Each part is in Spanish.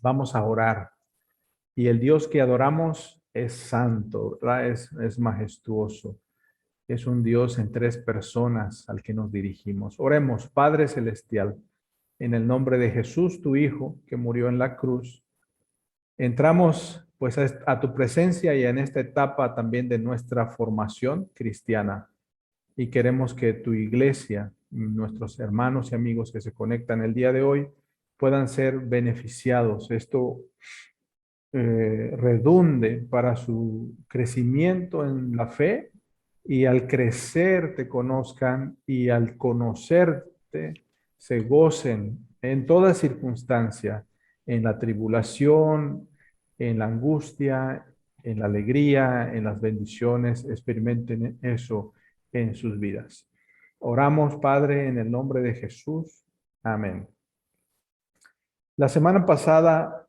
Vamos a orar. Y el Dios que adoramos es santo, ¿verdad? Es majestuoso. Es un Dios en tres personas al que nos dirigimos. Oremos, Padre Celestial, en el nombre de Jesús, tu Hijo, que murió en la cruz. Entramos pues a tu presencia y en esta etapa también de nuestra formación cristiana. Y queremos que tu iglesia, nuestros hermanos y amigos que se conectan el día de hoy, puedan ser beneficiados. Esto redunde para su crecimiento en la fe y al crecer te conozcan y al conocerte se gocen en toda circunstancia, en la tribulación, en la angustia, en la alegría, en las bendiciones, experimenten eso en sus vidas. Oramos, Padre, en el nombre de Jesús. Amén. La semana pasada,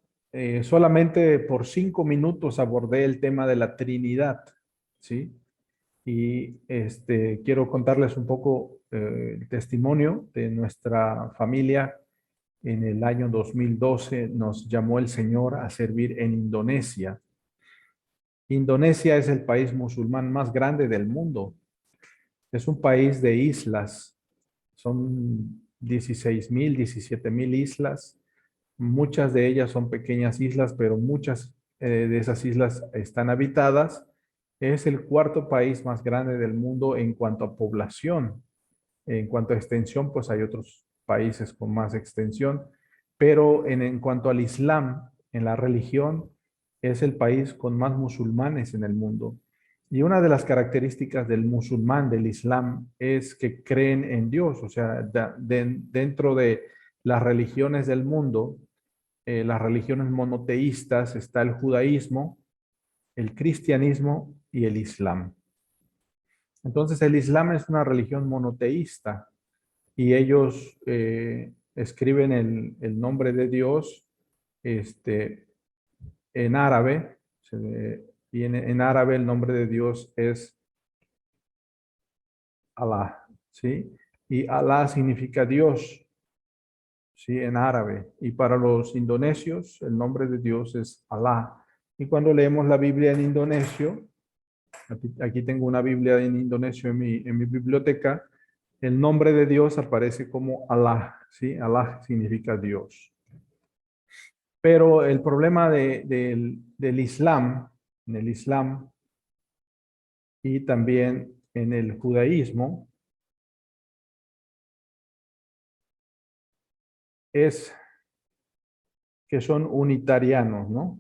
solamente por 5 minutos abordé el tema de la Trinidad, ¿sí? Y quiero contarles un poco el testimonio de nuestra familia. En el año 2012 nos llamó el Señor a servir en Indonesia. Indonesia es el país musulmán más grande del mundo. Es un país de islas. Son 16,000, 17,000 islas. Muchas de ellas son pequeñas islas, pero muchas de esas islas están habitadas. Es el cuarto país más grande del mundo en cuanto a población. En cuanto a extensión, pues hay otros países con más extensión. Pero en cuanto al Islam, en la religión, es el país con más musulmanes en el mundo. Y una de las características del musulmán, del Islam, es que creen en Dios. O sea, dentro de las religiones del mundo, las religiones monoteístas, está el judaísmo, el cristianismo y el islam. Entonces el islam es una religión monoteísta y ellos escriben el nombre de Dios en árabe, y en árabe el nombre de Dios es Allah, ¿sí? Y Allah significa Dios, ¿sí? En árabe. Y para los indonesios, el nombre de Dios es Allah. Y cuando leemos la Biblia en indonesio, aquí tengo una Biblia en indonesio en mi biblioteca, el nombre de Dios aparece como Allah, ¿sí? Allah significa Dios. Pero el problema del Islam, en el Islam y también en el judaísmo, es que son unitarianos, ¿no?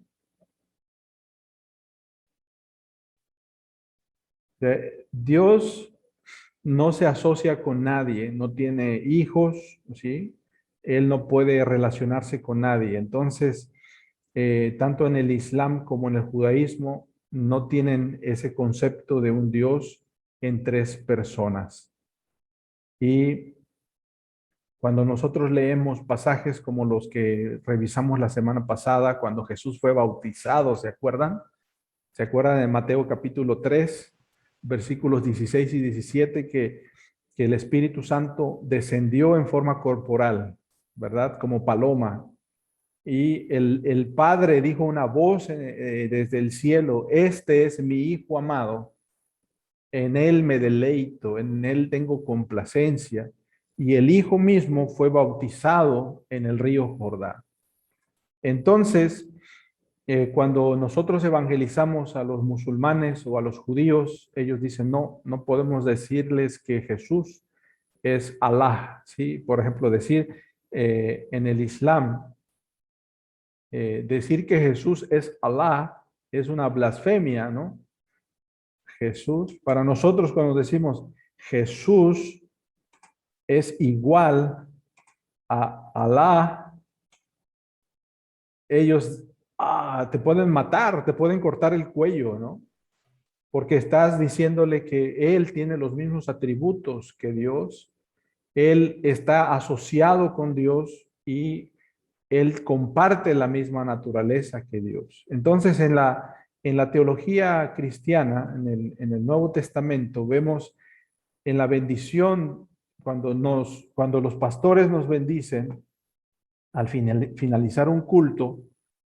Dios no se asocia con nadie, no tiene hijos, ¿sí? Él no puede relacionarse con nadie. Entonces, tanto en el Islam como en el judaísmo, no tienen ese concepto de un Dios en tres personas. Y cuando nosotros leemos pasajes como los que revisamos la semana pasada, cuando Jesús fue bautizado, ¿se acuerdan? ¿Se acuerdan de Mateo capítulo 3, versículos 16 y 17, que el Espíritu Santo descendió en forma corporal, ¿verdad? Como paloma. Y el Padre dijo una voz desde el cielo: este es mi Hijo amado, en él me deleito, en él tengo complacencia. Y el Hijo mismo fue bautizado en el río Jordán. Entonces, cuando nosotros evangelizamos a los musulmanes o a los judíos, ellos dicen: no, no podemos decirles que Jesús es Alá, ¿sí? Por ejemplo, decir en el Islam, decir que Jesús es Alá es una blasfemia, ¿no? Jesús, para nosotros cuando decimos Jesús es igual a Alá, ellos te pueden matar, te pueden cortar el cuello, ¿no? Porque estás diciéndole que Él tiene los mismos atributos que Dios, Él está asociado con Dios y Él comparte la misma naturaleza que Dios. Entonces, en la teología cristiana, en el Nuevo Testamento, vemos en la bendición, cuando los pastores nos bendicen, al finalizar un culto,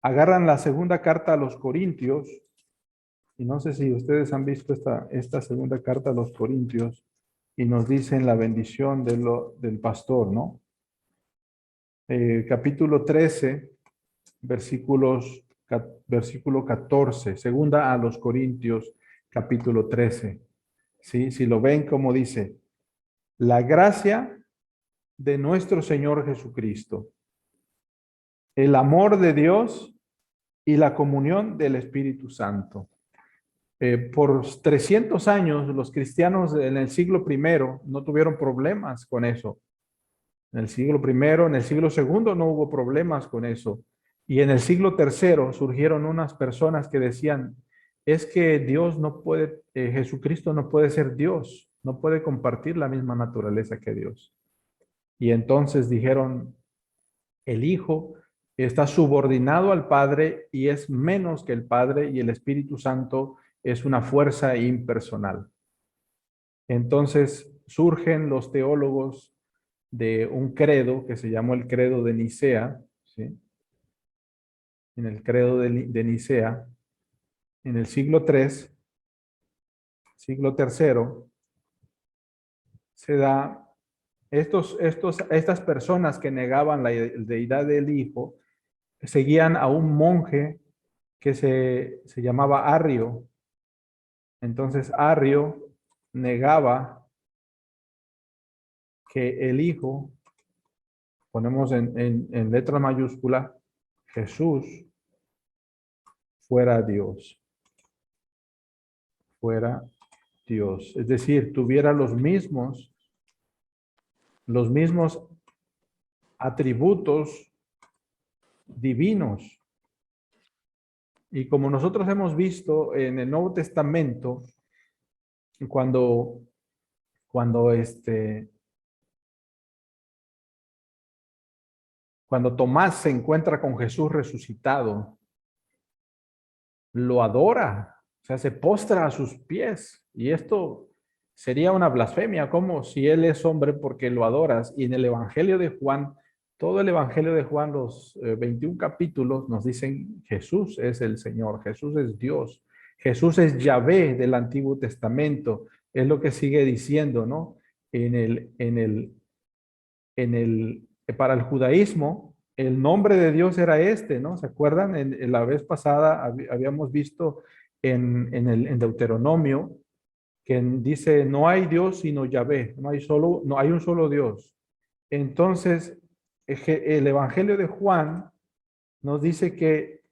agarran la segunda carta a los Corintios, y no sé si ustedes han visto esta segunda carta a los Corintios, y nos dicen la bendición del pastor, ¿no? Capítulo 13, versículo 14, segunda a los Corintios, capítulo 13. ¿Sí? Si lo ven, como dice, la gracia de nuestro Señor Jesucristo, el amor de Dios y la comunión del Espíritu Santo. Por 300 años, los cristianos en el siglo primero no tuvieron problemas con eso. En el siglo primero, en el siglo segundo no hubo problemas con eso. Y en el siglo tercero surgieron unas personas que decían, es que Dios no puede, Jesucristo no puede ser Dios, no puede compartir la misma naturaleza que Dios. Y entonces dijeron, el Hijo está subordinado al Padre y es menos que el Padre, y el Espíritu Santo es una fuerza impersonal. Entonces surgen los teólogos de un credo que se llamó el credo de Nicea, ¿sí? En el credo de Nicea, en el siglo III, siglo tercero, se da estas personas que negaban la deidad del Hijo, seguían a un monje que se llamaba Arrio. Entonces Arrio negaba que el Hijo, ponemos en letra mayúscula, Jesús, fuera Dios. Fuera Dios. Es decir, tuviera los mismos atributos divinos. Y como nosotros hemos visto en el Nuevo Testamento, cuando, cuando Tomás se encuentra con Jesús resucitado, lo adora, o sea, se postra a sus pies. Y esto sería una blasfemia, como si él es hombre porque lo adoras. Y en el Evangelio de Juan, todo el Evangelio de Juan, los 21 capítulos, nos dicen Jesús es el Señor, Jesús es Dios, Jesús es Yahvé del Antiguo Testamento. Es lo que sigue diciendo, ¿no? En para el judaísmo, el nombre de Dios era este, ¿no? ¿Se acuerdan? En la vez pasada habíamos visto en Deuteronomio que dice, no hay Dios sino Yahvé, no hay un solo Dios. Entonces, el Evangelio de Juan nos dice que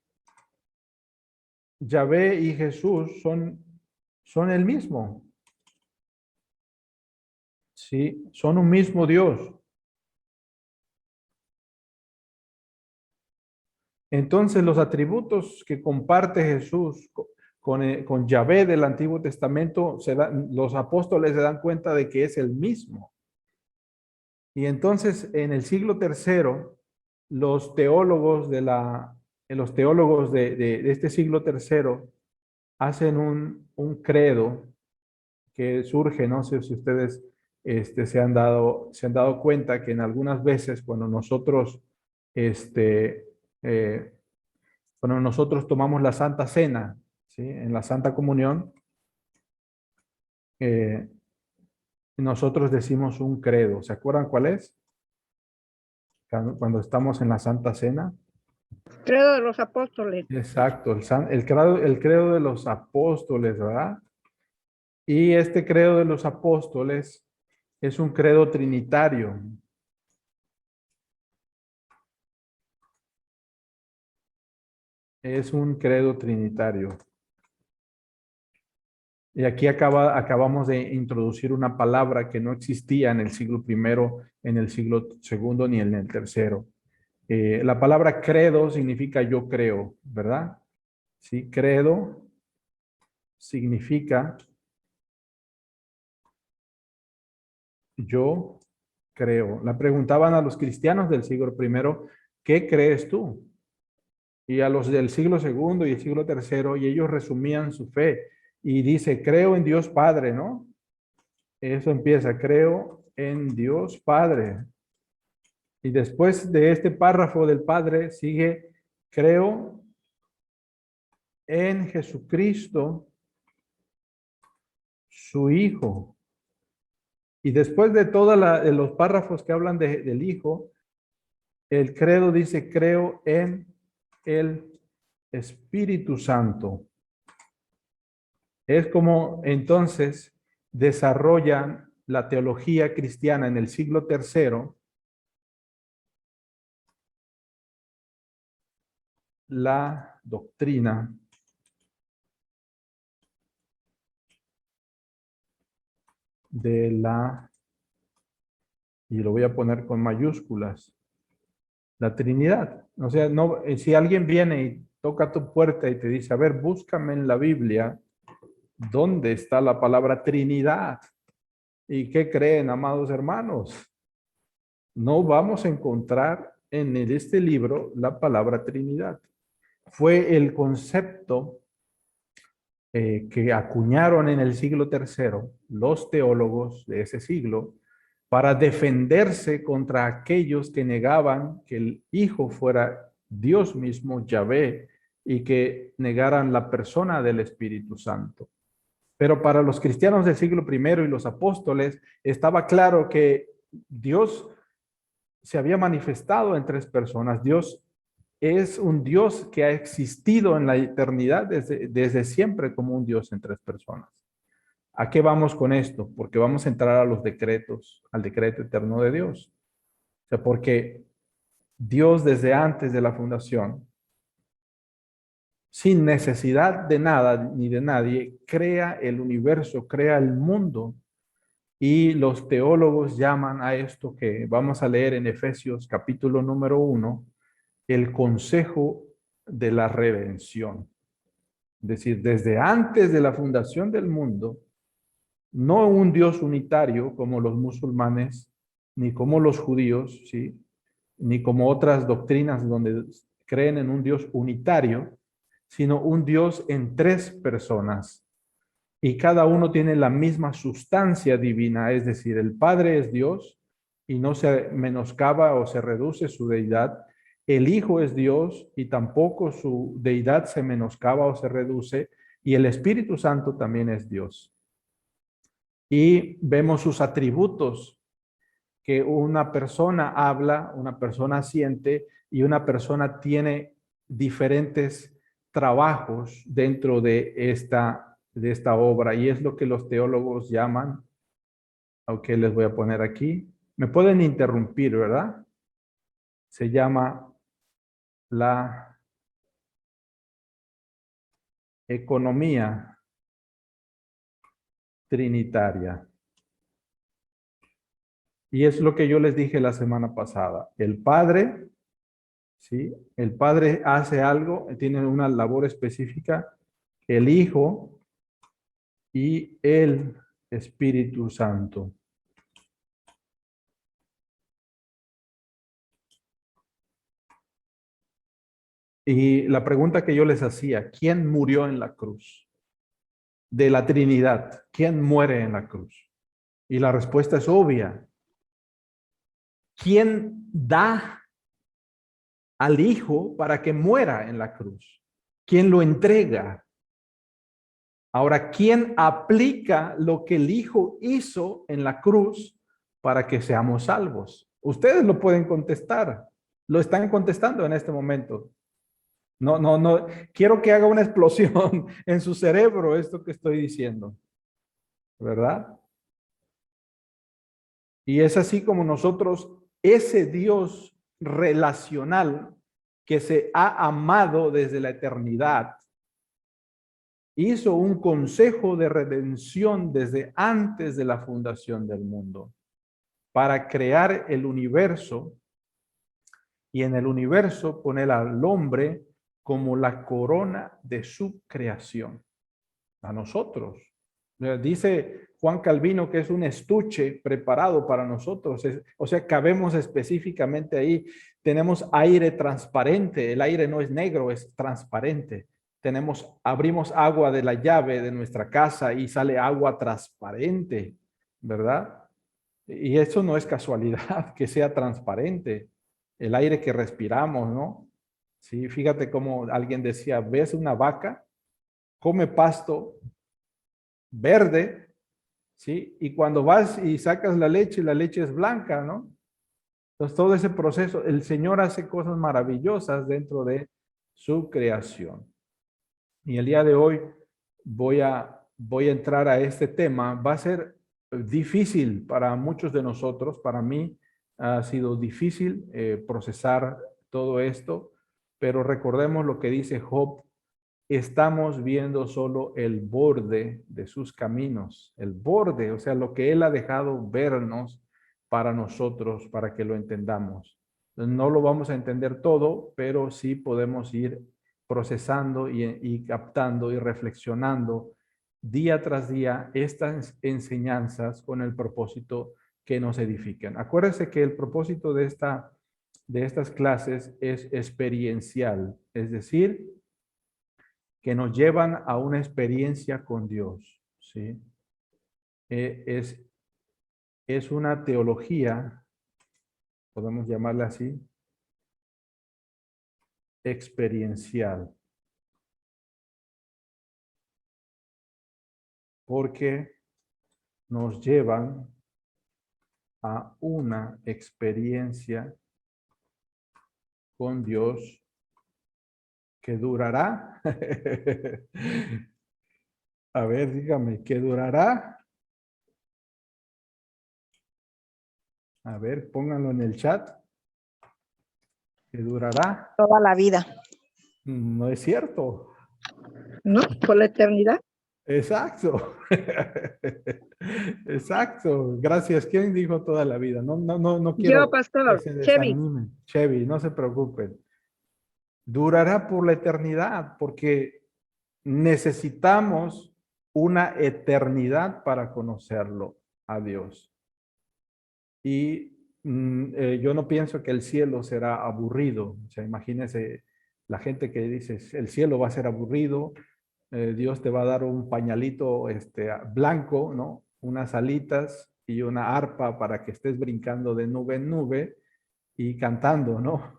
Yahvé y Jesús son el mismo, ¿sí? Son un mismo Dios. Entonces, los atributos que comparte Jesús con Yahvé del Antiguo Testamento, los apóstoles se dan cuenta de que es el mismo. Y entonces, en el siglo tercero, los teólogos de este siglo tercero hacen un credo que surge, no sé si ustedes se han dado cuenta que en algunas veces cuando eh, nosotros tomamos la Santa Cena, ¿sí? En la Santa Comunión, eh, nosotros decimos un credo. ¿Se acuerdan cuál es? Cuando estamos en la Santa Cena. Credo de los apóstoles. Exacto, el credo de los apóstoles, ¿verdad? Y este credo de los apóstoles es un credo trinitario. Es un credo trinitario. Y aquí acabamos de introducir una palabra que no existía en el siglo primero, en el siglo segundo, ni en el tercero. La palabra credo significa yo creo, ¿verdad? Sí, credo significa yo creo. La preguntaban a los cristianos del siglo primero, ¿qué crees tú? Y a los del siglo segundo y el siglo tercero, y ellos resumían su fe. Y dice, creo en Dios Padre, ¿no? Eso empieza, creo en Dios Padre. Y después de este párrafo del Padre sigue, creo en Jesucristo, su Hijo. Y después de todos los párrafos que hablan del Hijo, el credo dice, creo en el Espíritu Santo. Es como entonces desarrollan la teología cristiana en el siglo III, la doctrina de la, y lo voy a poner con mayúsculas, la Trinidad. O sea, no, si alguien viene y toca tu puerta y te dice, a ver, búscame en la Biblia, ¿dónde está la palabra Trinidad? ¿Y qué creen, amados hermanos? No vamos a encontrar en este libro la palabra Trinidad. Fue el concepto que acuñaron en el siglo III los teólogos de ese siglo para defenderse contra aquellos que negaban que el Hijo fuera Dios mismo, Yahvé, y que negaran la persona del Espíritu Santo. Pero para los cristianos del siglo I y los apóstoles estaba claro que Dios se había manifestado en tres personas. Dios es un Dios que ha existido en la eternidad desde siempre como un Dios en tres personas. ¿A qué vamos con esto? Porque vamos a entrar a los decretos, al decreto eterno de Dios. O sea, porque Dios desde antes de la fundación, sin necesidad de nada ni de nadie, crea el universo, crea el mundo. Y los teólogos llaman a esto que vamos a leer en Efesios capítulo número 1, el consejo de la redención. Es decir, desde antes de la fundación del mundo, no un Dios unitario como los musulmanes, ni como los judíos, ¿sí? Ni como otras doctrinas donde creen en un Dios unitario, sino un Dios en tres personas. Y cada uno tiene la misma sustancia divina, es decir, el Padre es Dios y no se menoscaba o se reduce su deidad. El Hijo es Dios y tampoco su deidad se menoscaba o se reduce. Y el Espíritu Santo también es Dios. Y vemos sus atributos, que una persona habla, una persona siente y una persona tiene diferentes trabajos dentro de esta obra. Y es lo que los teólogos llaman, aunque les voy a poner aquí, me pueden interrumpir, ¿verdad? Se llama la economía trinitaria. Y es lo que yo les dije la semana pasada. El Padre, ¿sí? El Padre hace algo, tiene una labor específica. El Hijo y el Espíritu Santo. Y la pregunta que yo les hacía, ¿quién murió en la cruz? De la Trinidad, ¿quién muere en la cruz? Y la respuesta es obvia. ¿Quién da al Hijo para que muera en la cruz? ¿Quién lo entrega? Ahora, ¿quién aplica lo que el Hijo hizo en la cruz para que seamos salvos? Ustedes lo pueden contestar. Lo están contestando en este momento. No. Quiero que haga una explosión en su cerebro esto que estoy diciendo. ¿Verdad? Y es así como nosotros, ese Dios relacional que se ha amado desde la eternidad, hizo un consejo de redención desde antes de la fundación del mundo para crear el universo y en el universo poner al hombre como la corona de su creación. A nosotros. Dice Juan Calvino que es un estuche preparado para nosotros. O sea, cabemos específicamente ahí. Tenemos aire transparente. El aire no es negro, es transparente. Abrimos agua de la llave de nuestra casa y sale agua transparente, ¿verdad? Y eso no es casualidad que sea transparente. El aire que respiramos, ¿no? Sí, fíjate cómo alguien decía, ¿ves una vaca? come pasto verde, ¿sí? Y cuando vas y sacas la leche es blanca, ¿no? Entonces, todo ese proceso, el Señor hace cosas maravillosas dentro de su creación. Y el día de hoy voy a entrar a este tema. Va a ser difícil para muchos de nosotros. Para mí ha sido difícil procesar todo esto, pero recordemos lo que dice Job. Estamos viendo solo el borde de sus caminos, el borde, o sea, lo que Él ha dejado vernos para nosotros, para que lo entendamos. No lo vamos a entender todo, pero sí podemos ir procesando y captando y reflexionando día tras día estas enseñanzas con el propósito que nos edifiquen. Acuérdense que el propósito de estas clases es experiencial, es decir, que nos llevan a una experiencia con Dios, ¿sí? Es una teología, podemos llamarla así, experiencial, porque nos llevan a una experiencia con Dios que durará. A ver, dígame, ¿qué durará? A ver, pónganlo en el chat. ¿Qué durará? Toda la vida, No es cierto. ¿no? Por la eternidad. Exacto. Exacto. Gracias. ¿Quién dijo toda la vida? No Yo, quiero que pastor, se Chevy, desanimen. Chevy, no se preocupen. Durará por la eternidad porque necesitamos una eternidad para conocerlo a Dios. Y yo no pienso que el cielo será aburrido. O sea, imagínense la gente que dice, el cielo va a ser aburrido, Dios te va a dar un pañalito blanco, ¿no? Unas alitas y una arpa para que estés brincando de nube en nube y cantando, ¿no?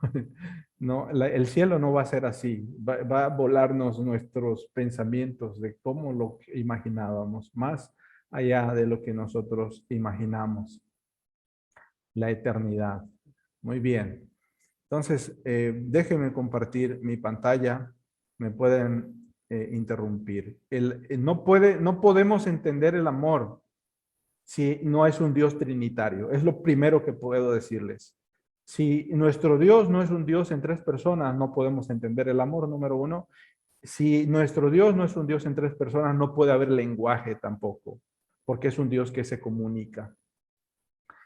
No, el cielo no va a ser así, va a volarnos nuestros pensamientos de cómo lo imaginábamos, más allá de lo que nosotros imaginamos, la eternidad. Muy bien. Entonces, déjenme compartir mi pantalla, me pueden interrumpir. No podemos entender el amor si no es un Dios trinitario. Es lo primero que puedo decirles. Si nuestro Dios no es un Dios en tres personas, no podemos entender el amor, número uno. Si nuestro Dios no es un Dios en tres personas, no puede haber lenguaje tampoco, porque es un Dios que se comunica.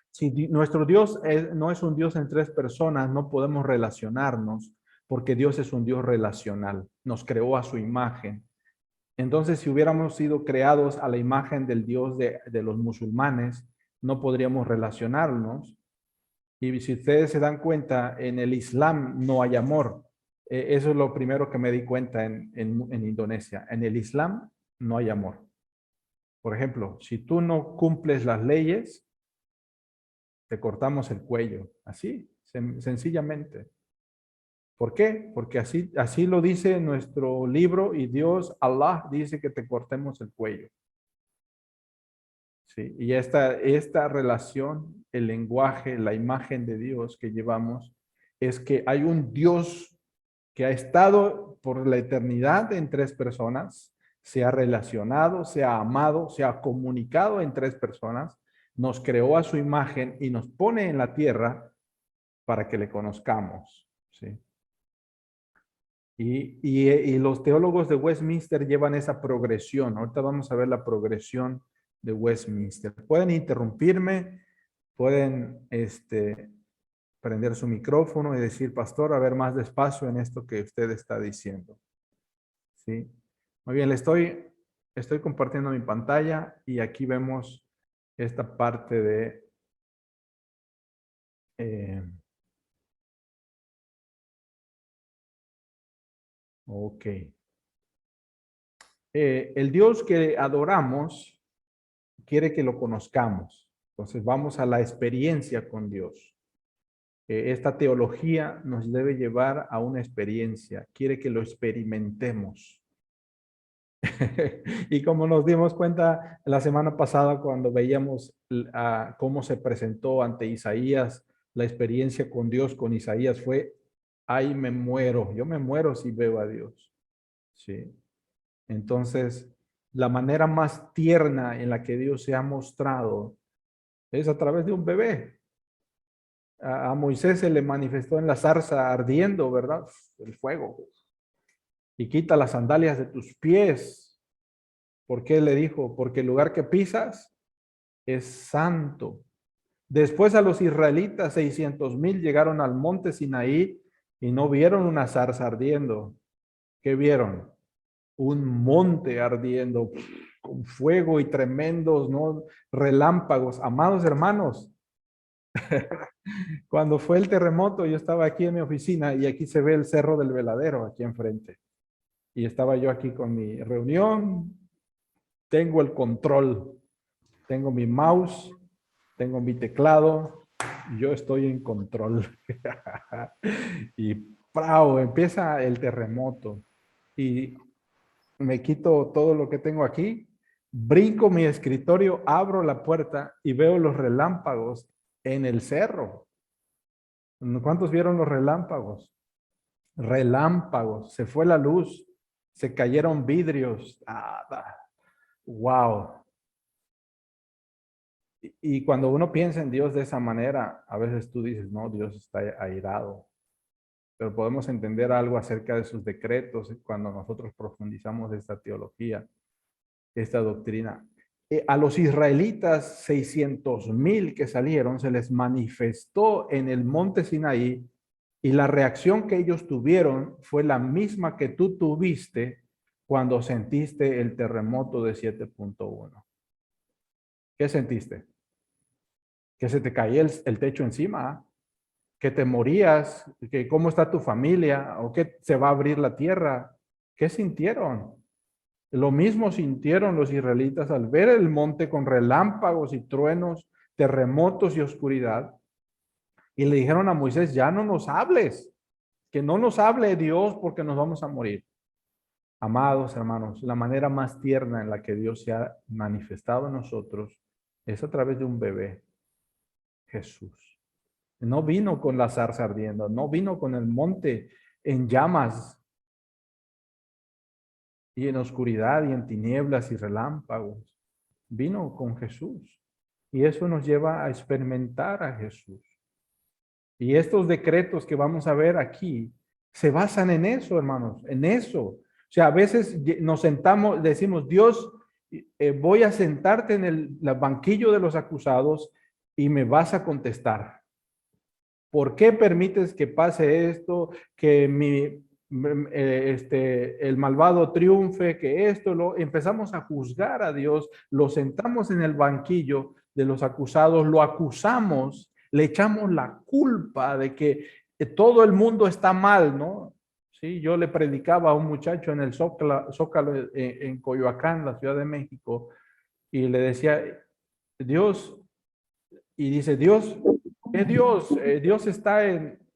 Si nuestro Dios no es un Dios en tres personas, no podemos relacionarnos, porque Dios es un Dios relacional. Nos creó a su imagen. Entonces, si hubiéramos sido creados a la imagen del Dios de los musulmanes, no podríamos relacionarnos. Y si ustedes se dan cuenta, en el Islam no hay amor. Eso es lo primero que me di cuenta en Indonesia. En el Islam no hay amor. Por ejemplo, si tú no cumples las leyes, te cortamos el cuello. Así, sencillamente. ¿Por qué? Porque así lo dice nuestro libro y Dios, Allah, dice que te cortemos el cuello. ¿Sí? Y esta relación, el lenguaje, la imagen de Dios que llevamos, es que hay un Dios que ha estado por la eternidad en tres personas, se ha relacionado, se ha amado, se ha comunicado en tres personas, nos creó a su imagen y nos pone en la tierra para que le conozcamos. ¿Sí? Y los teólogos de Westminster llevan esa progresión. Ahorita vamos a ver la progresión de Westminster. Pueden interrumpirme, pueden prender su micrófono y decir, pastor, a ver más despacio en esto que usted está diciendo. ¿Sí? Muy bien, estoy compartiendo mi pantalla y aquí vemos esta parte de... ok. El Dios que adoramos quiere que lo conozcamos. Entonces vamos a la experiencia con Dios. Esta teología nos debe llevar a una experiencia. Quiere que lo experimentemos. Y como nos dimos cuenta la semana pasada cuando veíamos cómo se presentó ante Isaías, la experiencia con Dios, con Isaías fue, ay, me muero, yo me muero si veo a Dios. Sí. Entonces, la manera más tierna en la que Dios se ha mostrado es a través de un bebé. A Moisés se le manifestó en la zarza ardiendo, ¿verdad? El fuego. Y quita las sandalias de tus pies. ¿Por qué le dijo? Porque el lugar que pisas es santo. Después a los israelitas, 600,000 llegaron al monte Sinaí y no vieron una zarza ardiendo. ¿Qué vieron? Un monte ardiendo con fuego y tremendos, ¿no? Relámpagos. Amados hermanos, cuando fue el terremoto, yo estaba aquí en mi oficina y aquí se ve el Cerro del Veladero, aquí enfrente. Y estaba yo aquí con mi reunión, tengo el control, tengo mi mouse, tengo mi teclado, yo estoy en control. Y ¡prau! Empieza el terremoto y me quito todo lo que tengo aquí, brinco mi escritorio, abro la puerta y veo los relámpagos en el cerro. ¿Cuántos vieron los relámpagos? Relámpagos, se fue la luz, se cayeron vidrios. Wow. Y cuando uno piensa en Dios de esa manera, a veces tú dices, no, Dios está airado. Pero podemos entender algo acerca de sus decretos cuando nosotros profundizamos esta teología, esta doctrina. A los israelitas, 600,000 que salieron, se les manifestó en el monte Sinaí y la reacción que ellos tuvieron fue la misma que tú tuviste cuando sentiste el terremoto de 7.1. ¿Qué sentiste? Que se te caía el techo encima, que te morías, que cómo está tu familia o que se va a abrir la tierra. ¿Qué sintieron? Lo mismo sintieron los israelitas al ver el monte con relámpagos y truenos, terremotos y oscuridad. Y le dijeron a Moisés, ya no nos hables, que no nos hable Dios porque nos vamos a morir. Amados hermanos, la manera más tierna en la que Dios se ha manifestado en nosotros es a través de un bebé, Jesús. No vino con la zarza ardiendo, no vino con el monte en llamas y en oscuridad y en tinieblas y relámpagos. Vino con Jesús. Y eso nos lleva a experimentar a Jesús. Y estos decretos que vamos a ver aquí se basan en eso, hermanos, en eso. O sea, a veces nos sentamos, decimos, Dios, voy a sentarte en el banquillo de los acusados y me vas a contestar. ¿Por qué permites que pase esto? Que el malvado triunfe, que esto, empezamos a juzgar a Dios, lo sentamos en el banquillo de los acusados, lo acusamos, le echamos la culpa de que todo el mundo está mal, ¿no? Sí, yo le predicaba a un muchacho en el Zócalo en Coyoacán, la Ciudad de México, y le decía, Dios, y dice, Dios, es Dios, Dios está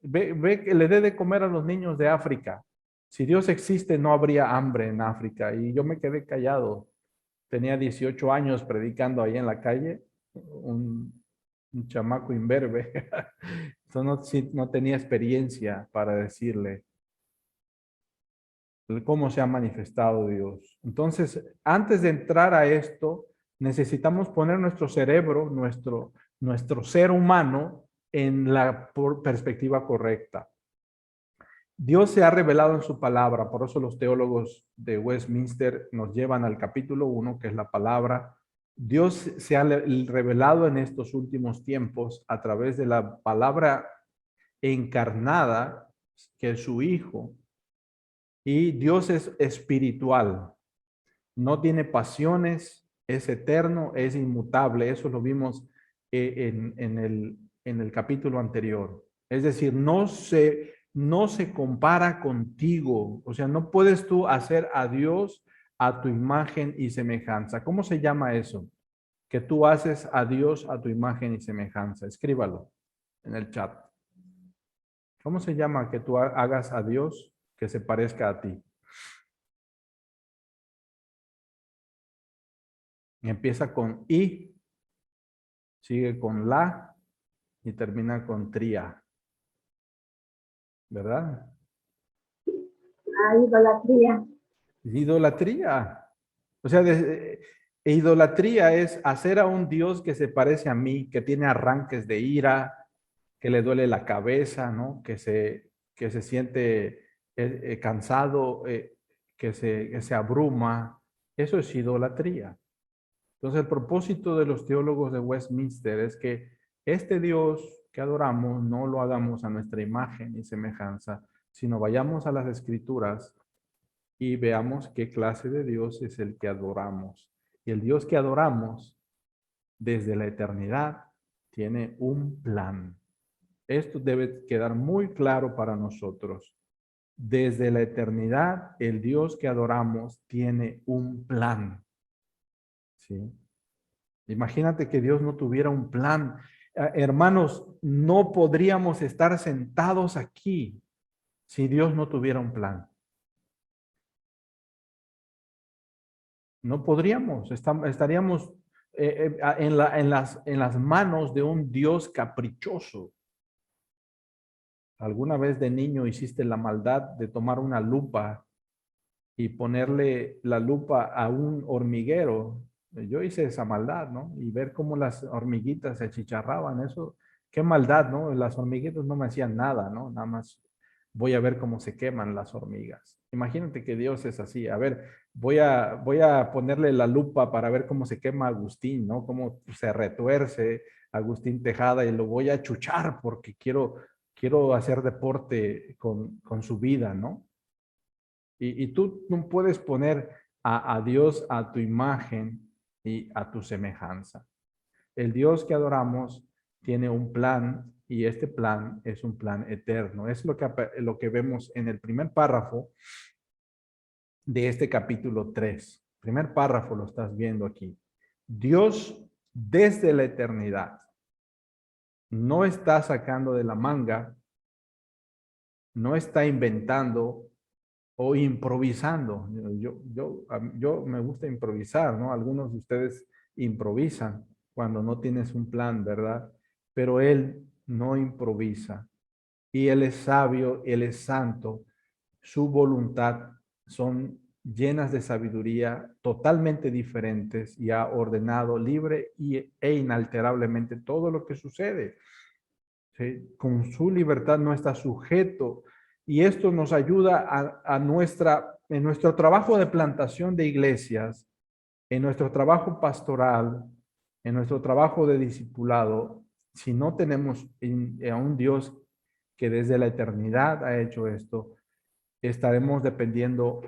ve que le dé de comer a los niños de África. Si Dios existe, no habría hambre en África. Y yo me quedé callado. Tenía 18 años predicando ahí en la calle, un chamaco imberbe. Entonces no tenía experiencia para decirle cómo se ha manifestado Dios. Entonces, antes de entrar a esto, necesitamos poner nuestro cerebro, nuestro ser humano en la perspectiva correcta. Dios se ha revelado en su palabra, por eso los teólogos de Westminster nos llevan al capítulo 1, que es la palabra. Dios se ha revelado en estos últimos tiempos a través de la palabra encarnada, que es su Hijo. Y Dios es espiritual, no tiene pasiones, es eterno, es inmutable. Eso lo vimos en el capítulo anterior. Es decir, no se compara contigo. O sea, no puedes tú hacer a Dios a tu imagen y semejanza. ¿Cómo se llama eso? Que tú haces a Dios a tu imagen y semejanza. Escríbalo en el chat. ¿Cómo se llama que tú hagas a Dios que se parezca a ti? Empieza con I, sigue con la y termina con tría, ¿verdad? Ah, idolatría. Idolatría. O sea, idolatría es hacer a un Dios que se parece a mí, que tiene arranques de ira, que le duele la cabeza, ¿no? Que se siente cansado, que se abruma. Eso es idolatría. Entonces, el propósito de los teólogos de Westminster es que este Dios que adoramos no lo hagamos a nuestra imagen y semejanza, sino vayamos a las Escrituras y veamos qué clase de Dios es el que adoramos. Y el Dios que adoramos desde la eternidad tiene un plan. Esto debe quedar muy claro para nosotros. Desde la eternidad, el Dios que adoramos tiene un plan. ¿Sí? Imagínate que Dios no tuviera un plan. Hermanos, no podríamos estar sentados aquí si Dios no tuviera un plan. No podríamos, estaríamos en las manos de un Dios caprichoso. ¿Alguna vez de niño hiciste la maldad de tomar una lupa y ponerle la lupa a un hormiguero? Yo hice esa maldad, ¿no? Y ver cómo las hormiguitas se achicharraban, eso, qué maldad, ¿no? Las hormiguitas no me hacían nada, ¿no? Nada más voy a ver cómo se queman las hormigas. Imagínate que Dios es así. A ver, voy a ponerle la lupa para ver cómo se quema Agustín, ¿no? Cómo se retuerce Agustín Tejada y lo voy a achuchar porque quiero hacer deporte con su vida, ¿no? Y tú no puedes poner a Dios a tu imagen y a tu semejanza. El Dios que adoramos tiene un plan y este plan es un plan eterno. Es lo que vemos en el primer párrafo de este capítulo 3. Primer párrafo lo estás viendo aquí. Dios desde la eternidad no está sacando de la manga, no está inventando o improvisando. Yo me gusta improvisar, ¿no? Algunos de ustedes improvisan cuando no tienes un plan, ¿verdad? Pero Él no improvisa. Y Él es sabio, Él es santo. Su voluntad son llenas de sabiduría, totalmente diferentes y ha ordenado libre e inalterablemente todo lo que sucede. ¿Sí? Con su libertad no está sujeto y esto nos ayuda en nuestro trabajo de plantación de iglesias, en nuestro trabajo pastoral, en nuestro trabajo de discipulado. Si no tenemos a un Dios que desde la eternidad ha hecho esto, estaremos dependiendo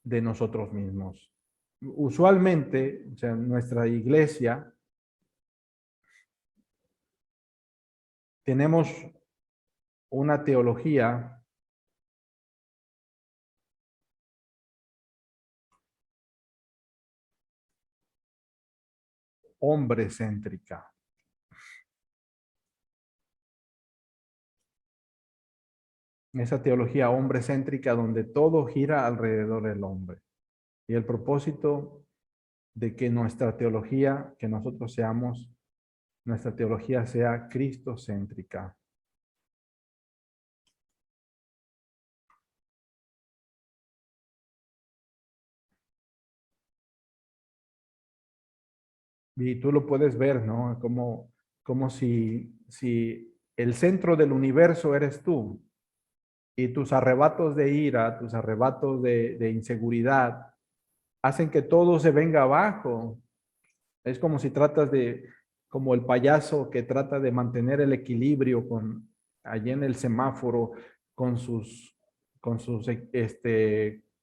de nosotros mismos. Usualmente, o sea, nuestra iglesia tenemos una teología hombre céntrica. Esa teología hombre céntrica donde todo gira alrededor del hombre. Y el propósito de que nuestra teología, que nosotros seamos, nuestra teología sea cristocéntrica. Y tú lo puedes ver, ¿no? Como si el centro del universo eres tú y tus arrebatos de ira, tus arrebatos de inseguridad, hacen que todo se venga abajo. Es como si como el payaso que trata de mantener el equilibrio allí en el semáforo con sus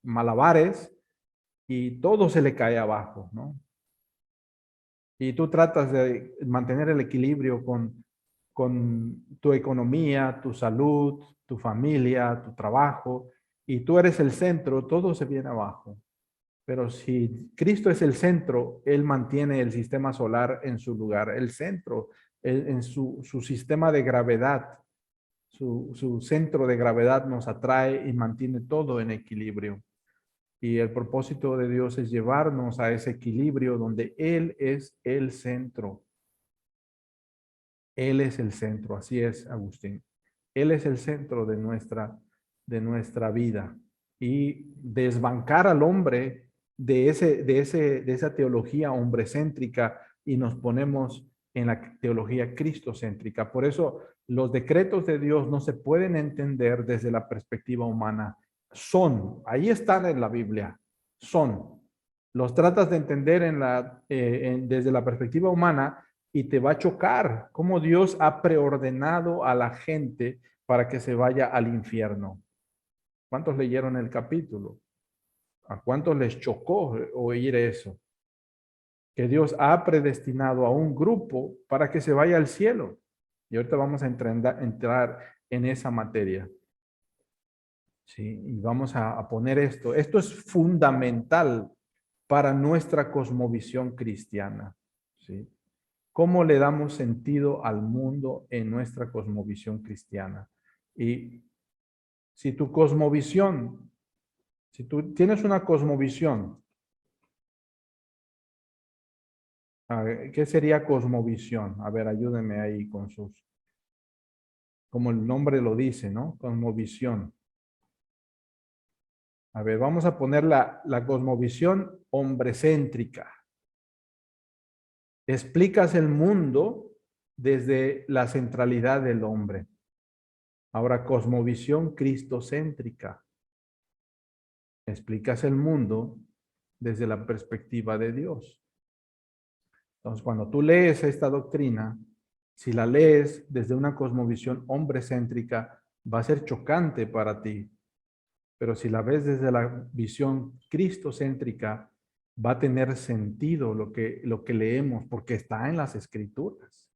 malabares y todo se le cae abajo, ¿no? Y tú tratas de mantener el equilibrio con tu economía, tu salud, tu familia, tu trabajo, y tú eres el centro, todo se viene abajo. Pero si Cristo es el centro, Él mantiene el sistema solar en su lugar, el centro, en su sistema de gravedad, su centro de gravedad nos atrae y mantiene todo en equilibrio. Y el propósito de Dios es llevarnos a ese equilibrio donde Él es el centro. Él es el centro, así es, Agustín. Él es el centro de nuestra vida. Y desbancar al hombre de esa teología hombrecéntrica y nos ponemos en la teología cristocéntrica. Por eso los decretos de Dios no se pueden entender desde la perspectiva humana. Son, ahí están en la Biblia, son. Los tratas de entender desde la perspectiva humana y te va a chocar cómo Dios ha preordenado a la gente para que se vaya al infierno. ¿Cuántos leyeron el capítulo? ¿A cuántos les chocó oír eso? Que Dios ha predestinado a un grupo para que se vaya al cielo. Y ahorita vamos a entrar en esa materia. Sí, y vamos a poner esto. Esto es fundamental para nuestra cosmovisión cristiana. ¿Sí? ¿Cómo le damos sentido al mundo en nuestra cosmovisión cristiana? Y si tu cosmovisión, si tú tienes una cosmovisión, a ver, ¿qué sería cosmovisión? A ver, ayúdenme ahí con sus, como el nombre lo dice, ¿no? Cosmovisión. A ver, vamos a poner la cosmovisión hombrecéntrica. Explicas el mundo desde la centralidad del hombre. Ahora, cosmovisión cristocéntrica. Explicas el mundo desde la perspectiva de Dios. Entonces, cuando tú lees esta doctrina, si la lees desde una cosmovisión hombrecéntrica, va a ser chocante para ti. Pero si la ves desde la visión cristocéntrica, va a tener sentido lo que leemos, porque está en las Escrituras.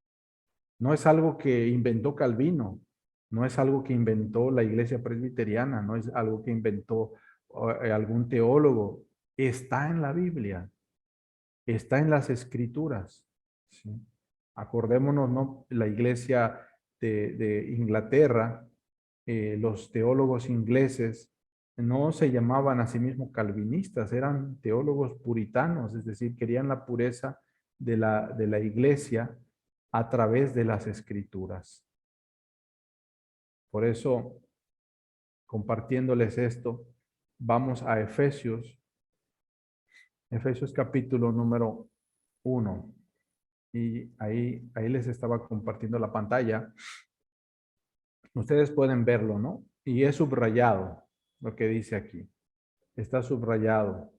No es algo que inventó Calvino, no es algo que inventó la Iglesia Presbiteriana, no es algo que inventó algún teólogo. Está en la Biblia, está en las Escrituras. ¿Sí? Acordémonos, ¿no? La Iglesia de Inglaterra, los teólogos ingleses no se llamaban a sí mismos calvinistas, eran teólogos puritanos, es decir, querían la pureza de la Iglesia a través de las Escrituras. Por eso, compartiéndoles esto, vamos a Efesios capítulo número 1. Y ahí les estaba compartiendo la pantalla. Ustedes pueden verlo, ¿no? Y es subrayado lo que dice aquí. Está subrayado.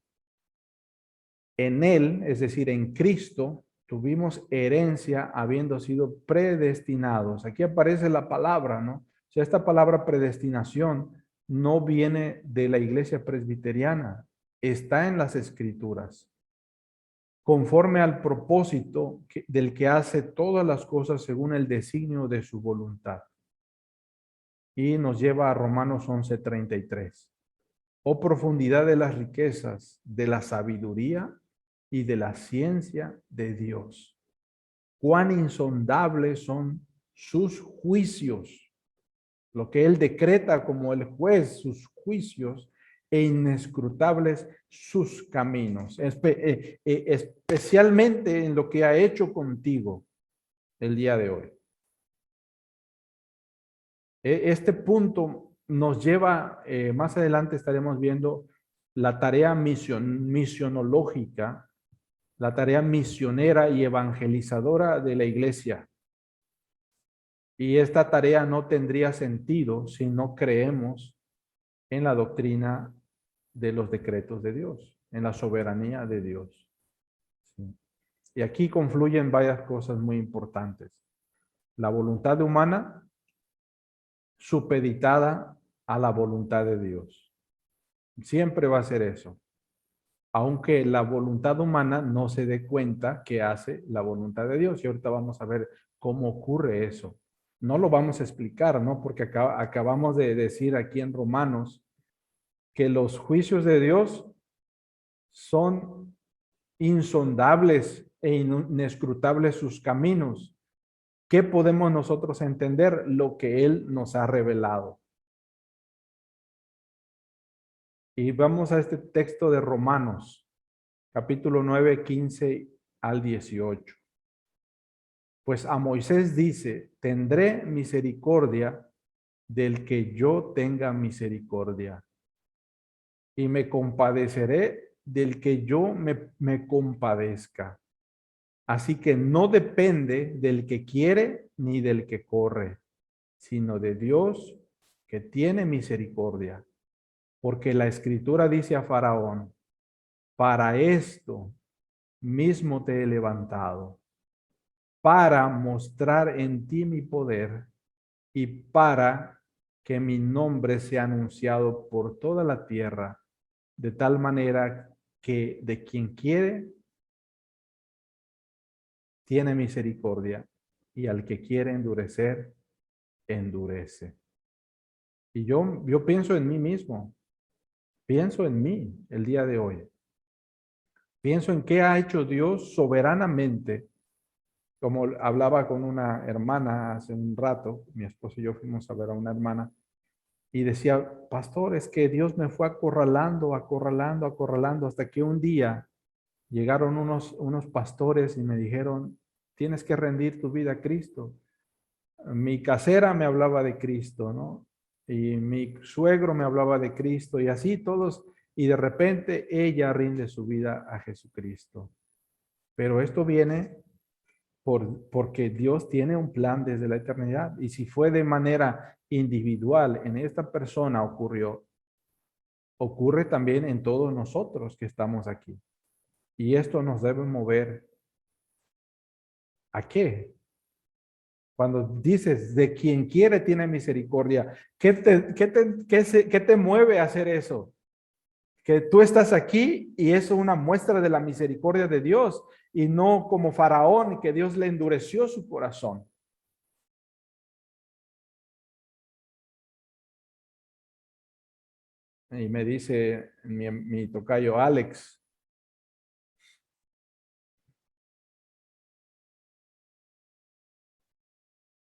En él, es decir, en Cristo, tuvimos herencia habiendo sido predestinados. Aquí aparece la palabra, ¿no? O sea, esta palabra predestinación no viene de la iglesia presbiteriana, está en las Escrituras. Conforme al propósito del que hace todas las cosas según el designio de su voluntad. Y nos lleva a Romanos 11:33. Oh profundidad de las riquezas, de la sabiduría y de la ciencia de Dios. Cuán insondables son sus juicios, lo que Él decreta como el juez, sus juicios, e inescrutables sus caminos, especialmente en lo que ha hecho contigo el día de hoy. Este punto nos lleva, más adelante estaremos viendo la tarea misionológica, la tarea misionera y evangelizadora de la iglesia. Y esta tarea no tendría sentido si no creemos en la doctrina de los decretos de Dios, en la soberanía de Dios. ¿Sí? Y aquí confluyen varias cosas muy importantes. La voluntad humana supeditada a la voluntad de Dios. Siempre va a ser eso. Aunque la voluntad humana no se dé cuenta que hace la voluntad de Dios. Y ahorita vamos a ver cómo ocurre eso. No lo vamos a explicar, ¿no? Porque acabamos de decir aquí en Romanos que los juicios de Dios son insondables e inescrutables sus caminos. ¿Qué podemos nosotros entender? Lo que Él nos ha revelado. Y vamos a este texto de Romanos, capítulo 9, 15 al 18. Pues a Moisés dice, tendré misericordia del que yo tenga misericordia, y me compadeceré del que yo me compadezca. Así que no depende del que quiere ni del que corre, sino de Dios que tiene misericordia. Porque la escritura dice a Faraón, para esto mismo te he levantado, para mostrar en ti mi poder y para que mi nombre sea anunciado por toda la tierra, de tal manera que de quien quiere, tiene misericordia, y al que quiere endurecer, endurece. Y yo pienso en mí mismo, pienso en mí el día de hoy. Pienso en qué ha hecho Dios soberanamente. Como hablaba con una hermana hace un rato, mi esposo y yo fuimos a ver a una hermana, y decía, pastor, es que Dios me fue acorralando, acorralando, acorralando, hasta que un día llegaron unos pastores y me dijeron, tienes que rendir tu vida a Cristo. Mi casera me hablaba de Cristo, ¿no? Y mi suegro me hablaba de Cristo, y así todos, y de repente ella rinde su vida a Jesucristo. Pero esto viene porque Dios tiene un plan desde la eternidad, y si fue de manera individual en esta persona ocurre también en todos nosotros que estamos aquí. Y esto nos debe mover ¿a qué? Cuando dices, de quien quiere tiene misericordia, ¿qué te mueve a hacer eso? Que tú estás aquí y es una muestra de la misericordia de Dios, y no como Faraón, que Dios le endureció su corazón. Y me dice mi tocayo Alex,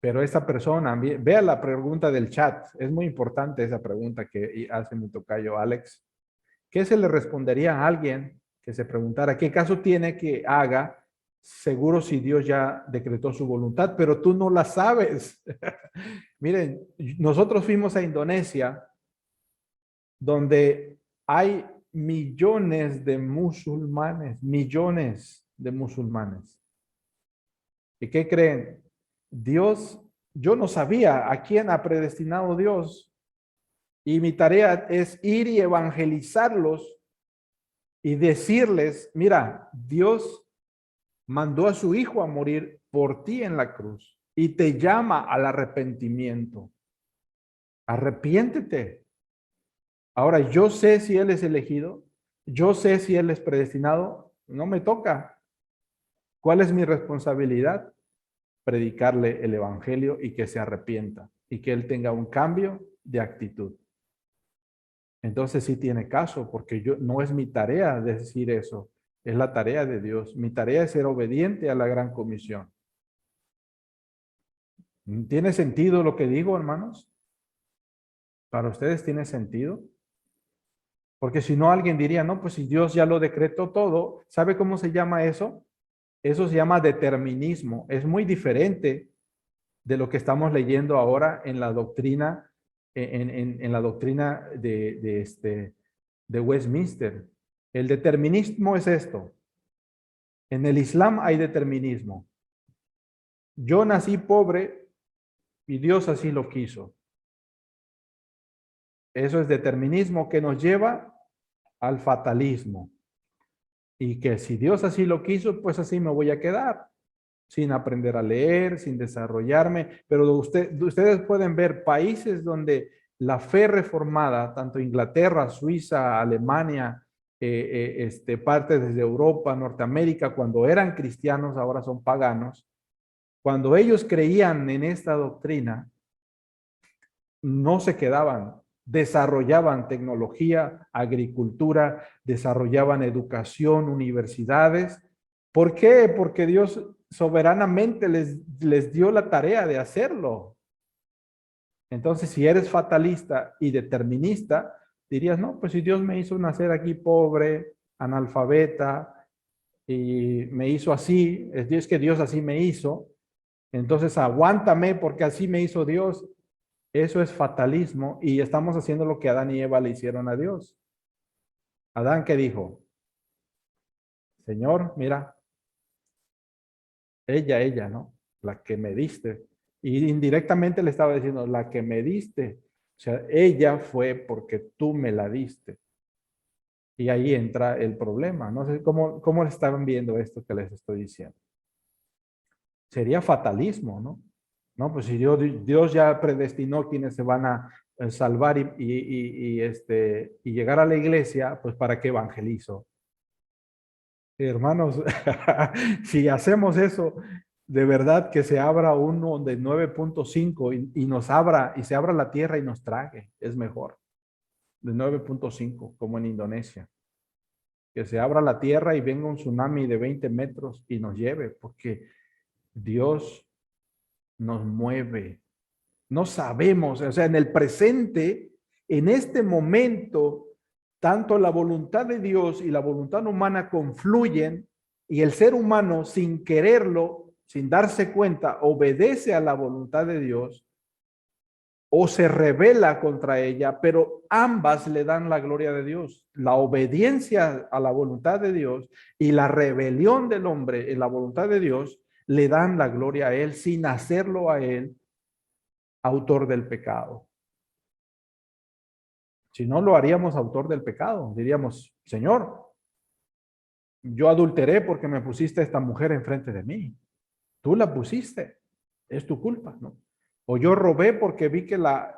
pero esta persona, vea la pregunta del chat, es muy importante esa pregunta que hace mi tocayo Alex. ¿Qué se le respondería a alguien que se preguntara qué caso tiene que haga, seguro si Dios ya decretó su voluntad, pero tú no la sabes? Miren, nosotros fuimos a Indonesia, donde hay millones de musulmanes, millones de musulmanes. ¿Y qué creen? Dios, yo no sabía a quién ha predestinado Dios, y mi tarea es ir y evangelizarlos y decirles, mira, Dios mandó a su hijo a morir por ti en la cruz y te llama al arrepentimiento. Arrepiéntete. Ahora, yo sé si él es elegido, yo sé si él es predestinado, no me toca. ¿Cuál es mi responsabilidad? Predicarle el evangelio y que se arrepienta y que él tenga un cambio de actitud. Entonces sí tiene caso, porque no es mi tarea decir eso, es la tarea de Dios. Mi tarea es ser obediente a la gran comisión. ¿Tiene sentido lo que digo, hermanos? ¿Para ustedes tiene sentido? Porque si no, alguien diría, no, pues si Dios ya lo decretó todo, ¿sabe cómo se llama eso? Eso se llama determinismo. Es muy diferente de lo que estamos leyendo ahora en la doctrina, en la doctrina de Westminster. El determinismo es esto. En el Islam hay determinismo. Yo nací pobre y Dios así lo quiso. Eso es determinismo que nos lleva al fatalismo. Y que si Dios así lo quiso, pues así me voy a quedar, sin aprender a leer, sin desarrollarme. Pero ustedes pueden ver países donde la fe reformada, tanto Inglaterra, Suiza, Alemania, partes de Europa, Norteamérica, cuando eran cristianos, ahora son paganos. Cuando ellos creían en esta doctrina, no se quedaban, desarrollaban tecnología, agricultura, desarrollaban educación, universidades. ¿Por qué? Porque Dios soberanamente les dio la tarea de hacerlo. Entonces, si eres fatalista y determinista, dirías, no, pues si Dios me hizo nacer aquí pobre, analfabeta, y me hizo así, es que Dios así me hizo, entonces aguántame porque así me hizo Dios. Eso es fatalismo y estamos haciendo lo que Adán y Eva le hicieron a Dios. Adán, ¿qué dijo? Señor, mira, ella, ¿no? La que me diste. Y indirectamente le estaba diciendo, la que me diste. O sea, ella fue porque tú me la diste. Y ahí entra el problema. No sé cómo estaban viendo esto que les estoy diciendo. Sería fatalismo, ¿no? No, pues si Dios ya predestinó quienes se van a salvar y llegar a la iglesia, pues ¿para qué evangelizo? Hermanos, si hacemos eso, de verdad que se abra uno de 9.5 y nos abra, y se abra la tierra y nos trague, es mejor. De 9.5, como en Indonesia. Que se abra la tierra y venga un tsunami de 20 metros y nos lleve, porque Dios nos mueve. No sabemos, o sea, en el presente, en este momento, tanto la voluntad de Dios y la voluntad humana confluyen y el ser humano, sin quererlo, sin darse cuenta, obedece a la voluntad de Dios o se rebela contra ella, pero ambas le dan la gloria de Dios. La obediencia a la voluntad de Dios y la rebelión del hombre en la voluntad de Dios le dan la gloria a él sin hacerlo a él autor del pecado. Si no, lo haríamos autor del pecado. Diríamos, Señor, yo adulteré porque me pusiste a esta mujer enfrente de mí. Tú la pusiste. Es tu culpa, ¿no? O yo robé porque vi que la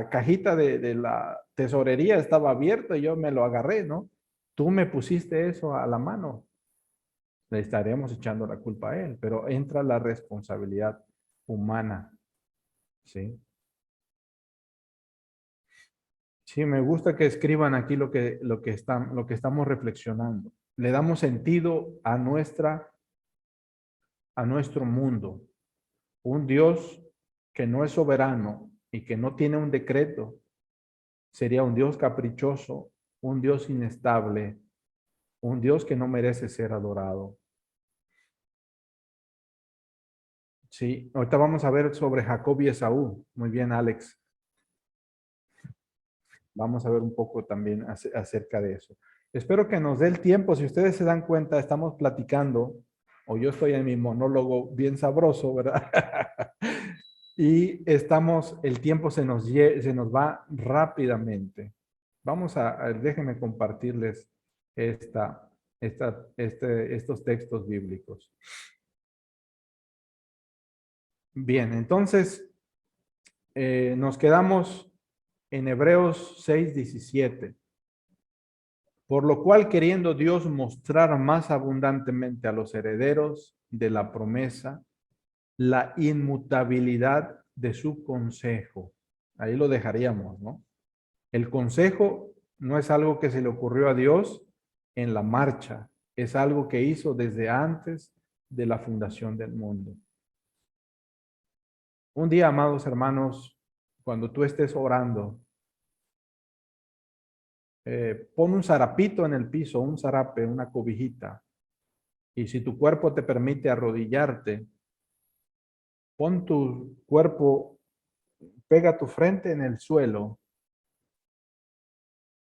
cajita de la tesorería estaba abierta y yo me lo agarré, ¿no? Tú me pusiste eso a la mano. Le estaríamos echando la culpa a él, pero entra la responsabilidad humana, ¿sí? Sí, me gusta que escriban aquí lo que estamos reflexionando. Le damos sentido a nuestro mundo. Un Dios que no es soberano y que no tiene un decreto, sería un Dios caprichoso, un Dios inestable, un Dios que no merece ser adorado. Sí, ahorita vamos a ver sobre Jacob y Esaú. Muy bien, Alex. Vamos a ver un poco también acerca de eso. Espero que nos dé el tiempo. Si ustedes se dan cuenta, estamos platicando, o yo estoy en mi monólogo bien sabroso, ¿verdad? Y el tiempo se nos va rápidamente. Déjenme compartirles estos textos bíblicos. Bien, entonces nos quedamos en Hebreos 6:17. Por lo cual, queriendo Dios mostrar más abundantemente a los herederos de la promesa la inmutabilidad de su consejo. Ahí lo dejaríamos, ¿no? El consejo no es algo que se le ocurrió a Dios en la marcha, es algo que hizo desde antes de la fundación del mundo. Un día, amados hermanos, cuando tú estés orando, pon un zarapito en el piso, un zarape, una cobijita. Y si tu cuerpo te permite arrodillarte, pon tu cuerpo, pega tu frente en el suelo,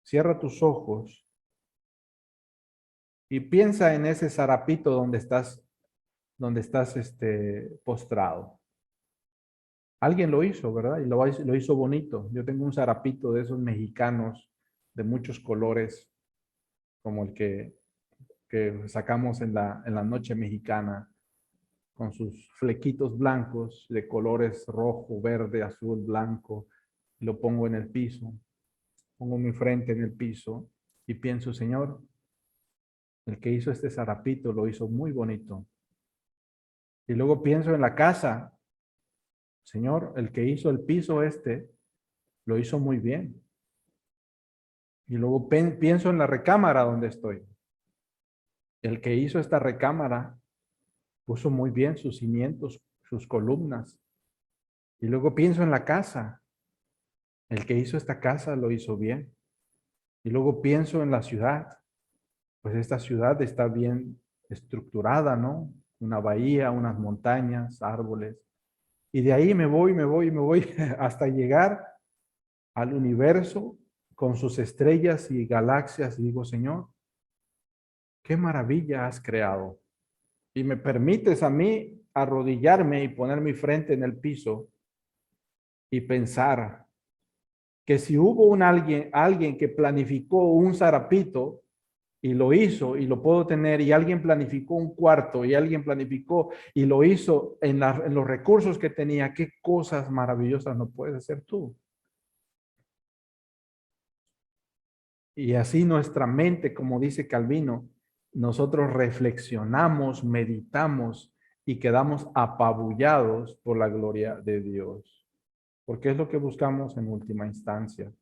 cierra tus ojos y piensa en ese zarapito donde estás postrado. Alguien lo hizo, ¿verdad? Y lo hizo bonito. Yo tengo un zarapito de esos mexicanos de muchos colores, como el que sacamos en la noche mexicana, con sus flequitos blancos de colores rojo, verde, azul, blanco. Lo pongo en el piso, pongo mi frente en el piso y pienso, Señor, el que hizo este zarapito lo hizo muy bonito. Y luego pienso en la casa, Señor, el que hizo el piso lo hizo muy bien. Y luego pienso en la recámara donde estoy. El que hizo esta recámara puso muy bien sus cimientos, sus columnas. Y luego pienso en la casa. El que hizo esta casa lo hizo bien. Y luego pienso en la ciudad. Pues esta ciudad está bien estructurada, ¿no? Una bahía, unas montañas, árboles. Y de ahí me voy, me voy, me voy hasta llegar al universo con sus estrellas y galaxias. Y digo, Señor, qué maravilla has creado. Y me permites a mí arrodillarme y poner mi frente en el piso y pensar que si hubo alguien que planificó un zarapito y lo hizo y lo puedo tener, y alguien planificó un cuarto y alguien planificó y lo hizo en los recursos que tenía, qué cosas maravillosas no puedes hacer tú. Y así nuestra mente, como dice Calvino, nosotros reflexionamos, meditamos y quedamos apabullados por la gloria de Dios. Porque es lo que buscamos en última instancia.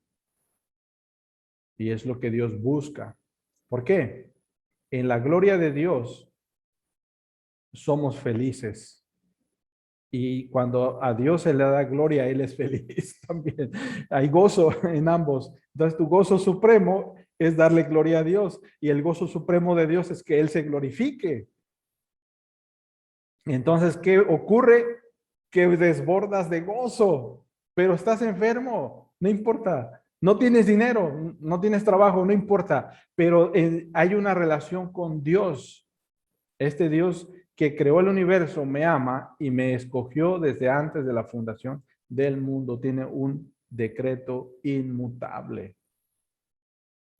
Y es lo que Dios busca. ¿Por qué? En la gloria de Dios somos felices. Y cuando a Dios se le da gloria, Él es feliz también. Hay gozo en ambos. Entonces, tu gozo supremo es darle gloria a Dios. Y el gozo supremo de Dios es que Él se glorifique. Entonces, ¿qué ocurre? Que desbordas de gozo, pero estás enfermo, no importa. No tienes dinero, no tienes trabajo, no importa. Pero hay una relación con Dios. Este Dios que creó el universo me ama y me escogió desde antes de la fundación del mundo. Tiene un decreto inmutable.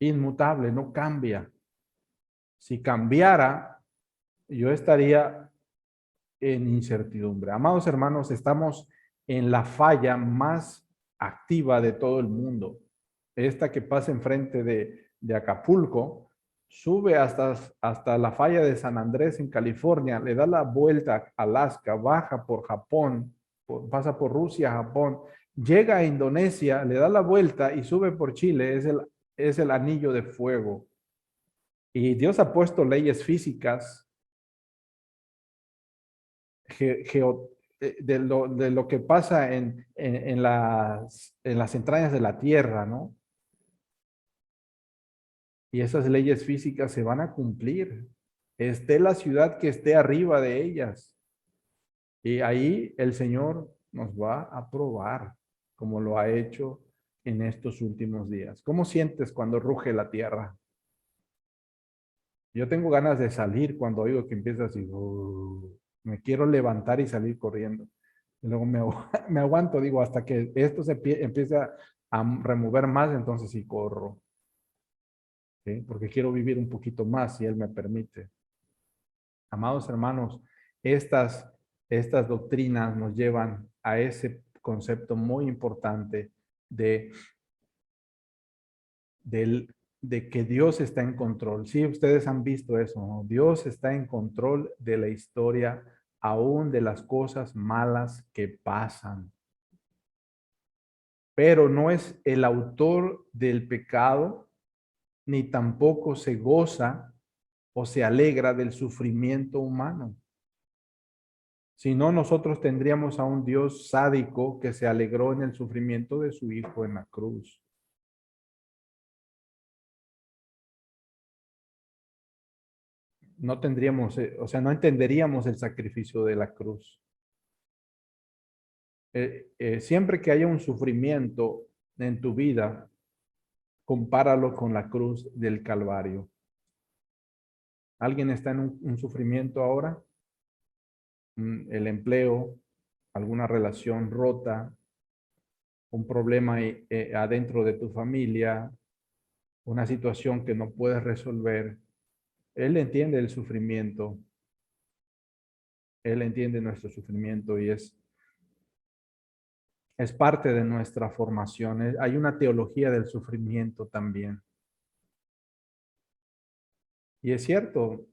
Inmutable, no cambia. Si cambiara, yo estaría en incertidumbre. Amados hermanos, estamos en la falla más activa de todo el mundo. Esta que pasa enfrente de Acapulco, sube hasta la falla de San Andrés en California, le da la vuelta a Alaska, baja por Japón, pasa por Rusia, Japón, llega a Indonesia, le da la vuelta y sube por Chile. Es el anillo de fuego. Y Dios ha puesto leyes físicas de lo que pasa en las entrañas de la Tierra, ¿no? Y esas leyes físicas se van a cumplir. Esté la ciudad que esté arriba de ellas. Y ahí el Señor nos va a probar, como lo ha hecho en estos últimos días. ¿Cómo sientes cuando ruge la tierra? Yo tengo ganas de salir cuando oigo que empieza así. Me quiero levantar y salir corriendo. Y luego me aguanto, digo, hasta que esto empiece a remover más, entonces sí corro. ¿Sí? Porque quiero vivir un poquito más si Él me permite. Amados hermanos, estas doctrinas nos llevan a ese concepto muy importante de, del, de que Dios está en control. Sí, ustedes han visto eso, ¿no? Dios está en control de la historia, aún de las cosas malas que pasan. Pero no es el autor del pecado, ni tampoco se goza o se alegra del sufrimiento humano. Si no, nosotros tendríamos a un Dios sádico que se alegró en el sufrimiento de su Hijo en la cruz. No tendríamos, o sea, no entenderíamos el sacrificio de la cruz. Siempre que haya un sufrimiento en tu vida, compáralo con la cruz del Calvario. ¿Alguien está en un sufrimiento ahora? El empleo, alguna relación rota, un problema adentro de tu familia, una situación que no puedes resolver. Él entiende el sufrimiento. Él entiende nuestro sufrimiento y es parte de nuestra formación. Hay una teología del sufrimiento también. Y es cierto,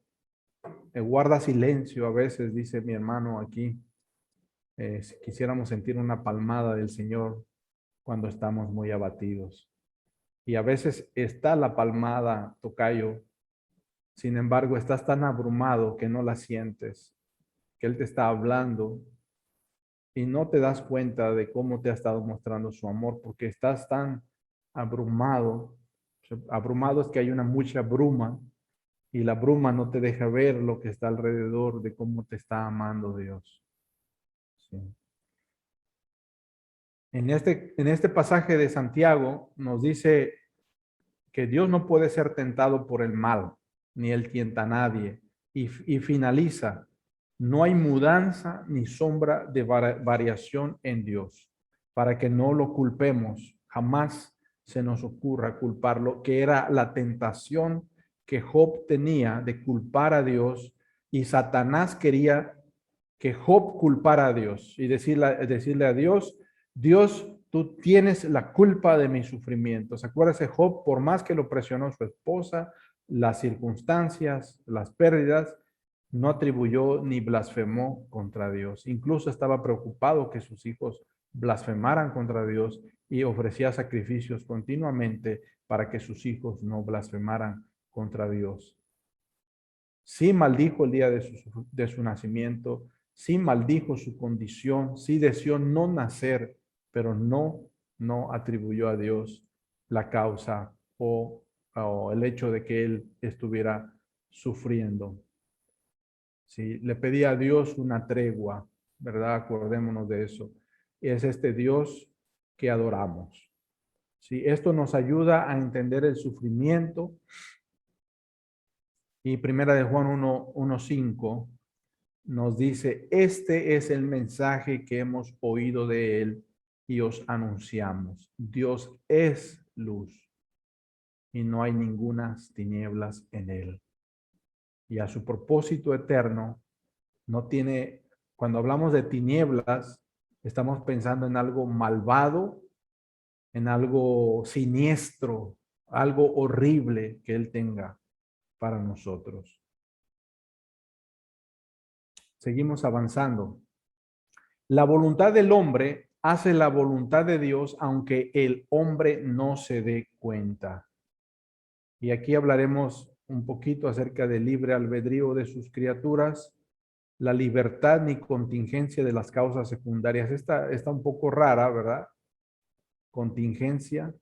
guarda silencio a veces, dice mi hermano aquí. Si quisiéramos sentir una palmada del Señor cuando estamos muy abatidos. Y a veces está la palmada, tocayo. Sin embargo, estás tan abrumado que no la sientes, que Él te está hablando y no te das cuenta de cómo te ha estado mostrando su amor porque estás tan abrumado. Abrumado es que hay una mucha bruma y la bruma no te deja ver lo que está alrededor de cómo te está amando Dios. Sí. En este pasaje de Santiago nos dice que Dios no puede ser tentado por el mal, ni él tienta a nadie. Y finaliza, no hay mudanza ni sombra de variación en Dios, para que no lo culpemos. Jamás se nos ocurra culparlo, que era la tentación que Job tenía de culpar a Dios, y Satanás quería que Job culpara a Dios y decirle a Dios, Dios, tú tienes la culpa de mis sufrimientos. Acuérdese, Job, por más que lo presionó su esposa, las circunstancias, las pérdidas, no atribuyó ni blasfemó contra Dios. Incluso estaba preocupado que sus hijos blasfemaran contra Dios y ofrecía sacrificios continuamente para que sus hijos no blasfemaran contra Dios. Sí maldijo el día de su nacimiento, sí maldijo su condición, sí deseó no nacer, pero no atribuyó a Dios la causa o el hecho de que él estuviera sufriendo. Sí, le pedía a Dios una tregua, ¿verdad? Acordémonos de eso. Es este Dios que adoramos. Sí, esto nos ayuda a entender el sufrimiento. Y primera de Juan 1:5 nos dice, este es el mensaje que hemos oído de él y os anunciamos. Dios es luz y no hay ningunas tinieblas en él. Y a su propósito eterno no tiene, cuando hablamos de tinieblas, estamos pensando en algo malvado, en algo siniestro, algo horrible que él tenga para nosotros. Seguimos avanzando. La voluntad del hombre hace la voluntad de Dios, aunque el hombre no se dé cuenta. Y aquí hablaremos un poquito acerca del libre albedrío de sus criaturas, la libertad ni contingencia de las causas secundarias. Esta está un poco rara, ¿verdad? Contingencia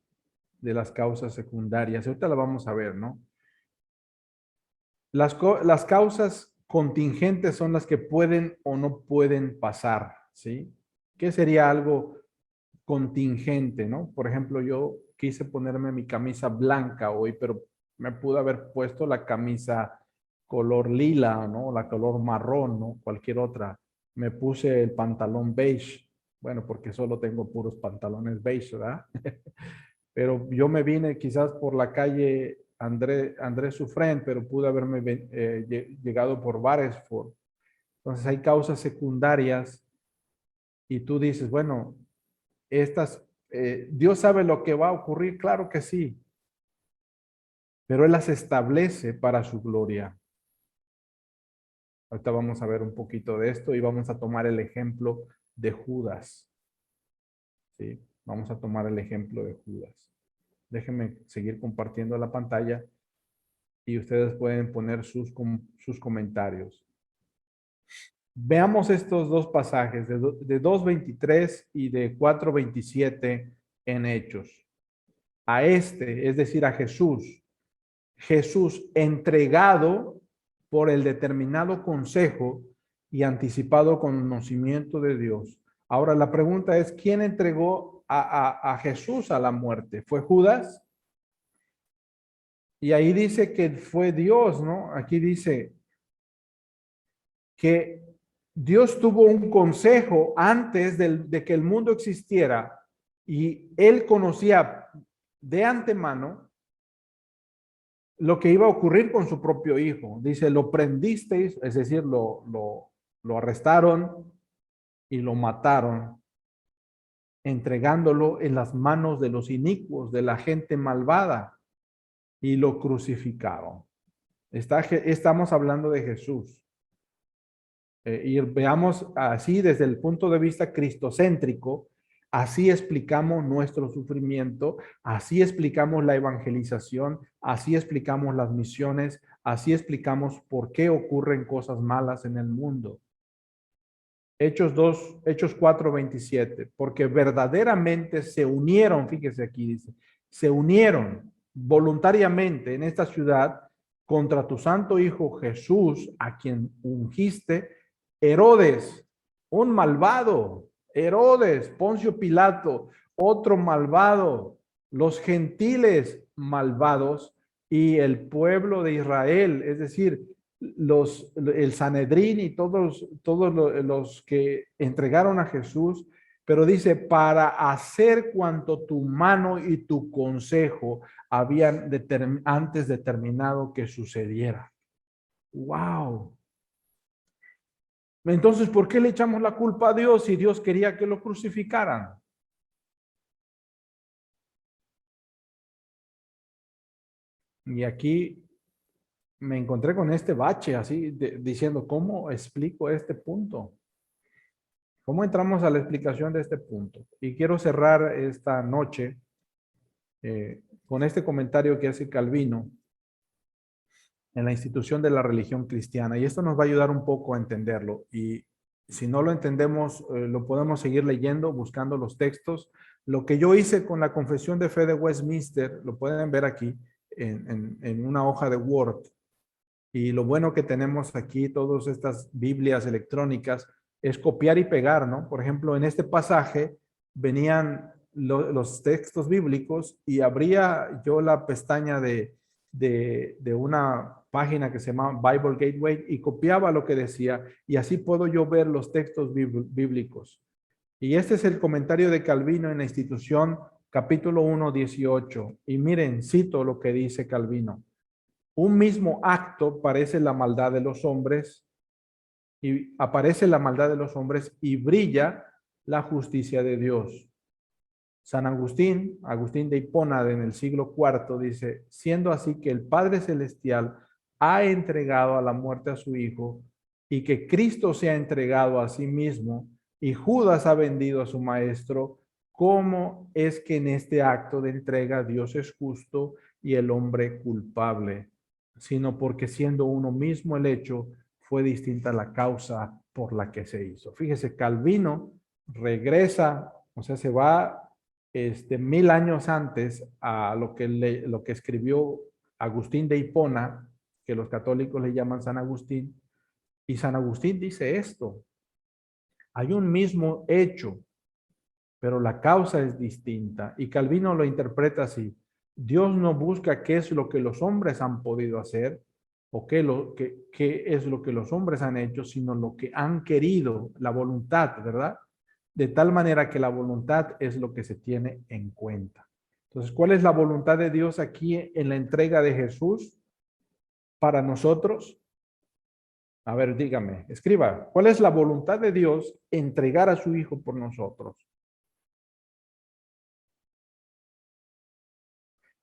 de las causas secundarias. Ahorita la vamos a ver, ¿no? Las causas contingentes son las que pueden o no pueden pasar, ¿sí? ¿Qué sería algo contingente, no? Por ejemplo, yo quise ponerme mi camisa blanca hoy, pero me pude haber puesto la camisa color lila, ¿no? La color marrón, ¿no? Cualquier otra. Me puse el pantalón beige, bueno, porque solo tengo puros pantalones beige, ¿verdad? Pero yo me vine quizás por la calle Andrés Sufrén, pero pude haberme llegado por Baresford. Entonces hay causas secundarias y tú dices, bueno, Dios sabe lo que va a ocurrir, claro que sí, pero Él las establece para su gloria. Ahorita vamos a ver un poquito de esto y vamos a tomar el ejemplo de Judas. ¿Sí? Vamos a tomar el ejemplo de Judas. Déjenme seguir compartiendo la pantalla y ustedes pueden poner sus comentarios. Veamos estos dos pasajes de 2:23 y de 4:27 en Hechos. A este, es decir, a Jesús entregado por el determinado consejo y anticipado conocimiento de Dios. Ahora la pregunta es, ¿quién entregó a Jesús a la muerte? ¿Fue Judas? Y ahí dice que fue Dios, ¿no? Aquí dice que Dios tuvo un consejo antes de que el mundo existiera y él conocía de antemano lo que iba a ocurrir con su propio hijo. Dice, lo prendisteis, es decir, lo arrestaron y lo mataron, entregándolo en las manos de los inicuos, de la gente malvada, y lo crucificaron. Estamos hablando de Jesús. Y veamos así desde el punto de vista cristocéntrico, así explicamos nuestro sufrimiento, así explicamos la evangelización, así explicamos las misiones, así explicamos por qué ocurren cosas malas en el mundo. Hechos 4:27, porque verdaderamente se unieron, fíjese aquí dice, se unieron voluntariamente en esta ciudad contra tu santo hijo Jesús, a quien ungiste, Herodes, un malvado, Herodes, Poncio Pilato, otro malvado, los gentiles malvados y el pueblo de Israel, es decir, el Sanedrín y todos los que entregaron a Jesús, pero dice, para hacer cuanto tu mano y tu consejo habían antes determinado que sucediera. ¡Wow! Entonces, ¿por qué le echamos la culpa a Dios si Dios quería que lo crucificaran? Y aquí me encontré con este bache así, diciendo, ¿cómo explico este punto? ¿Cómo entramos a la explicación de este punto? Y quiero cerrar esta noche con este comentario que hace Calvino en la institución de la religión cristiana. Y esto nos va a ayudar un poco a entenderlo. Y si no lo entendemos, lo podemos seguir leyendo, buscando los textos. Lo que yo hice con la confesión de fe de Westminster, lo pueden ver aquí en una hoja de Word. Y lo bueno que tenemos aquí, todas estas Biblias electrónicas, es copiar y pegar, ¿no? Por ejemplo, en este pasaje venían los textos bíblicos y abría yo la pestaña de una página que se llama Bible Gateway y copiaba lo que decía y así puedo yo ver los textos bíblicos. Y este es el comentario de Calvino en la institución capítulo 1, 18. Y miren, cito lo que dice Calvino. Un mismo acto parece la maldad de los hombres y aparece la maldad de los hombres y brilla la justicia de Dios. San Agustín, Agustín de Hipona en el siglo IV dice, siendo así que el Padre Celestial ha entregado a la muerte a su Hijo y que Cristo se ha entregado a sí mismo y Judas ha vendido a su Maestro, ¿cómo es que en este acto de entrega Dios es justo y el hombre culpable? Sino porque siendo uno mismo el hecho, fue distinta la causa por la que se hizo. Fíjese, Calvino regresa, o sea, se va 1000 años antes a lo que escribió Agustín de Hipona, que los católicos le llaman San Agustín, y San Agustín dice esto, hay un mismo hecho, pero la causa es distinta, y Calvino lo interpreta así, Dios no busca qué es lo que los hombres han podido hacer, o qué es lo que los hombres han hecho, sino lo que han querido, la voluntad, ¿verdad? De tal manera que la voluntad es lo que se tiene en cuenta. Entonces, ¿cuál es la voluntad de Dios aquí en la entrega de Jesús para nosotros? A ver, dígame, escriba, ¿cuál es la voluntad de Dios entregar a su Hijo por nosotros?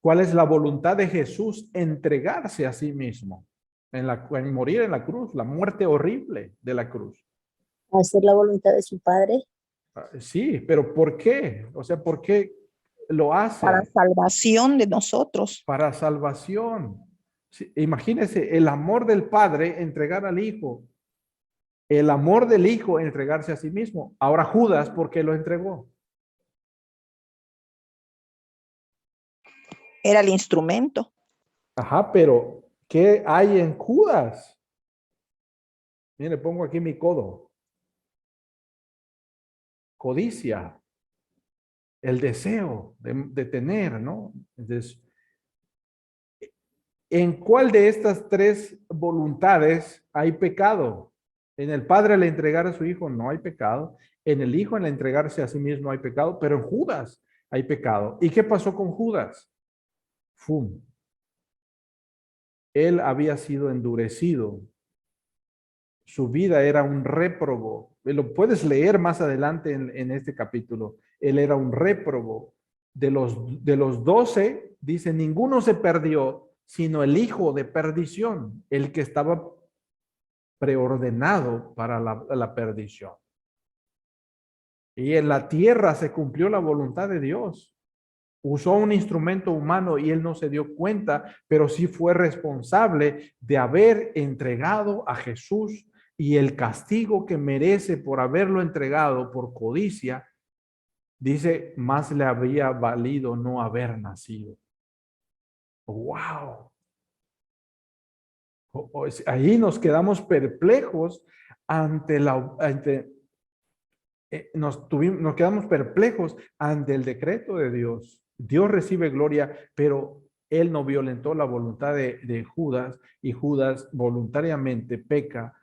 ¿Cuál es la voluntad de Jesús entregarse a sí mismo? En morir en la cruz, la muerte horrible de la cruz. Hacer la voluntad de su Padre. Sí, pero ¿por qué? O sea, ¿por qué lo hace? Para salvación de nosotros. Para salvación. Sí, imagínense el amor del Padre entregar al Hijo. El amor del Hijo entregarse a sí mismo. Ahora Judas, ¿por qué lo entregó? Era el instrumento. Ajá, pero ¿qué hay en Judas? Mire, pongo aquí mi codo. Codicia. El deseo de tener, ¿no? Entonces, ¿en cuál de estas tres voluntades hay pecado? En el Padre al entregar a su Hijo no hay pecado. En el Hijo al entregarse a sí mismo hay pecado, pero en Judas hay pecado. ¿Y qué pasó con Judas? ¡Fum! Él había sido endurecido. Su vida era un réprobo. Lo puedes leer más adelante en este capítulo. Él era un réprobo. De los 12, dice, ninguno se perdió, sino el hijo de perdición, el que estaba preordenado para la perdición. Y en la tierra se cumplió la voluntad de Dios. Usó un instrumento humano y él no se dio cuenta, pero sí fue responsable de haber entregado a Jesús y el castigo que merece por haberlo entregado por codicia, dice, más le habría valido no haber nacido. ¡Wow! Ahí nos quedamos perplejos nos quedamos perplejos ante el decreto de Dios. Dios recibe gloria, pero él no violentó la voluntad de Judas, y Judas voluntariamente peca.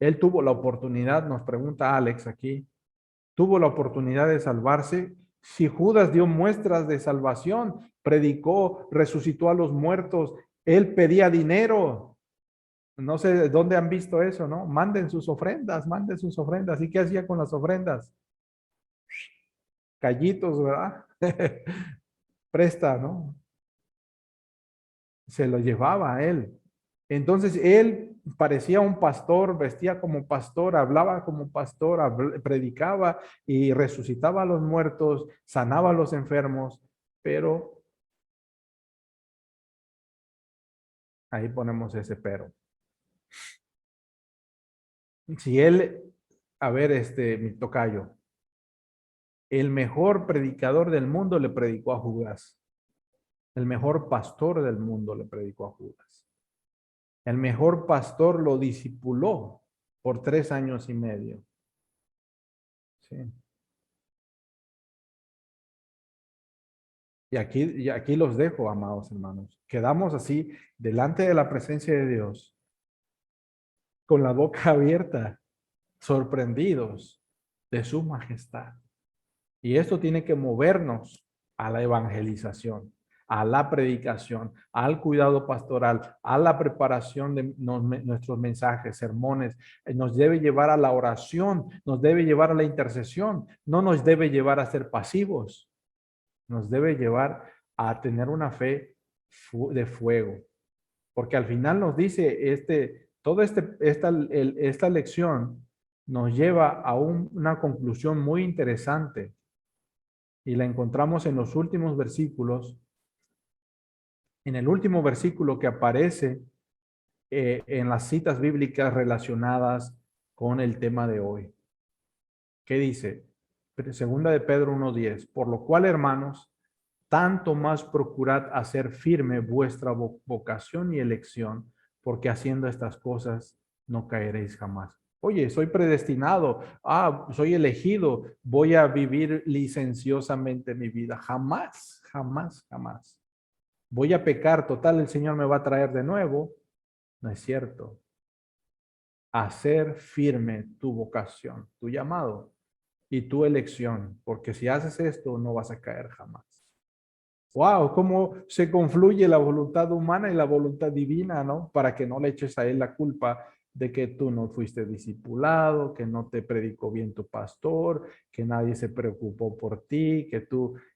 Él tuvo la oportunidad, nos pregunta Alex aquí, tuvo la oportunidad de salvarse. Si Judas dio muestras de salvación, predicó, resucitó a los muertos, él pedía dinero. No sé dónde han visto eso, ¿no? Manden sus ofrendas, manden sus ofrendas. ¿Y qué hacía con las ofrendas? Callitos, ¿verdad? Presta, ¿no? Se lo llevaba a él. Entonces él parecía un pastor, vestía como pastor, hablaba como pastor, predicaba y resucitaba a los muertos, sanaba a los enfermos, pero ahí ponemos ese pero. Si él, a ver, mi tocayo, el mejor predicador del mundo le predicó a Judas. El mejor pastor del mundo le predicó a Judas. El mejor pastor lo discipuló por 3 años y medio. Sí. Y aquí los dejo, amados hermanos. Quedamos así delante de la presencia de Dios, con la boca abierta, sorprendidos de su majestad. Y esto tiene que movernos a la evangelización, a la predicación, al cuidado pastoral, a la preparación de nuestros mensajes, sermones. Nos debe llevar a la oración, nos debe llevar a la intercesión, no nos debe llevar a ser pasivos, nos debe llevar a tener una fe de fuego. Porque al final nos dice esta lección nos lleva a una conclusión muy interesante. Y la encontramos en los últimos versículos, en el último versículo que aparece en las citas bíblicas relacionadas con el tema de hoy. ¿Qué dice? Segunda de Pedro 1:10. Por lo cual, hermanos, tanto más procurad hacer firme vuestra vocación y elección, porque haciendo estas cosas no caeréis jamás. Oye, soy predestinado, soy elegido, voy a vivir licenciosamente mi vida. Jamás, jamás, jamás. Voy a pecar, total, el Señor me va a traer de nuevo. No es cierto. Hacer firme tu vocación, tu llamado y tu elección, porque si haces esto no vas a caer jamás. Wow, cómo se confluye la voluntad humana y la voluntad divina, ¿no? Para que no le eches a él la culpa de que tú no fuiste discipulado, que no te predicó bien tu pastor, que nadie se preocupó por ti,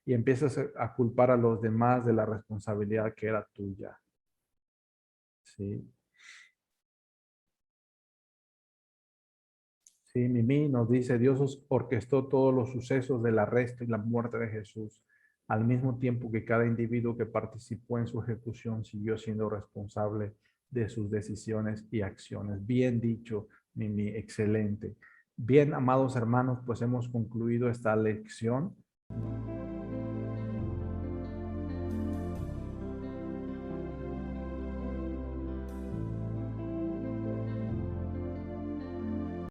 y empiezas a culpar a los demás de la responsabilidad que era tuya. Sí. Sí, Mimi nos dice, Dios orquestó todos los sucesos del arresto y la muerte de Jesús, al mismo tiempo que cada individuo que participó en su ejecución siguió siendo responsable de sus decisiones y acciones. Bien dicho, Mimi, excelente. Bien, amados hermanos, pues hemos concluido esta lección.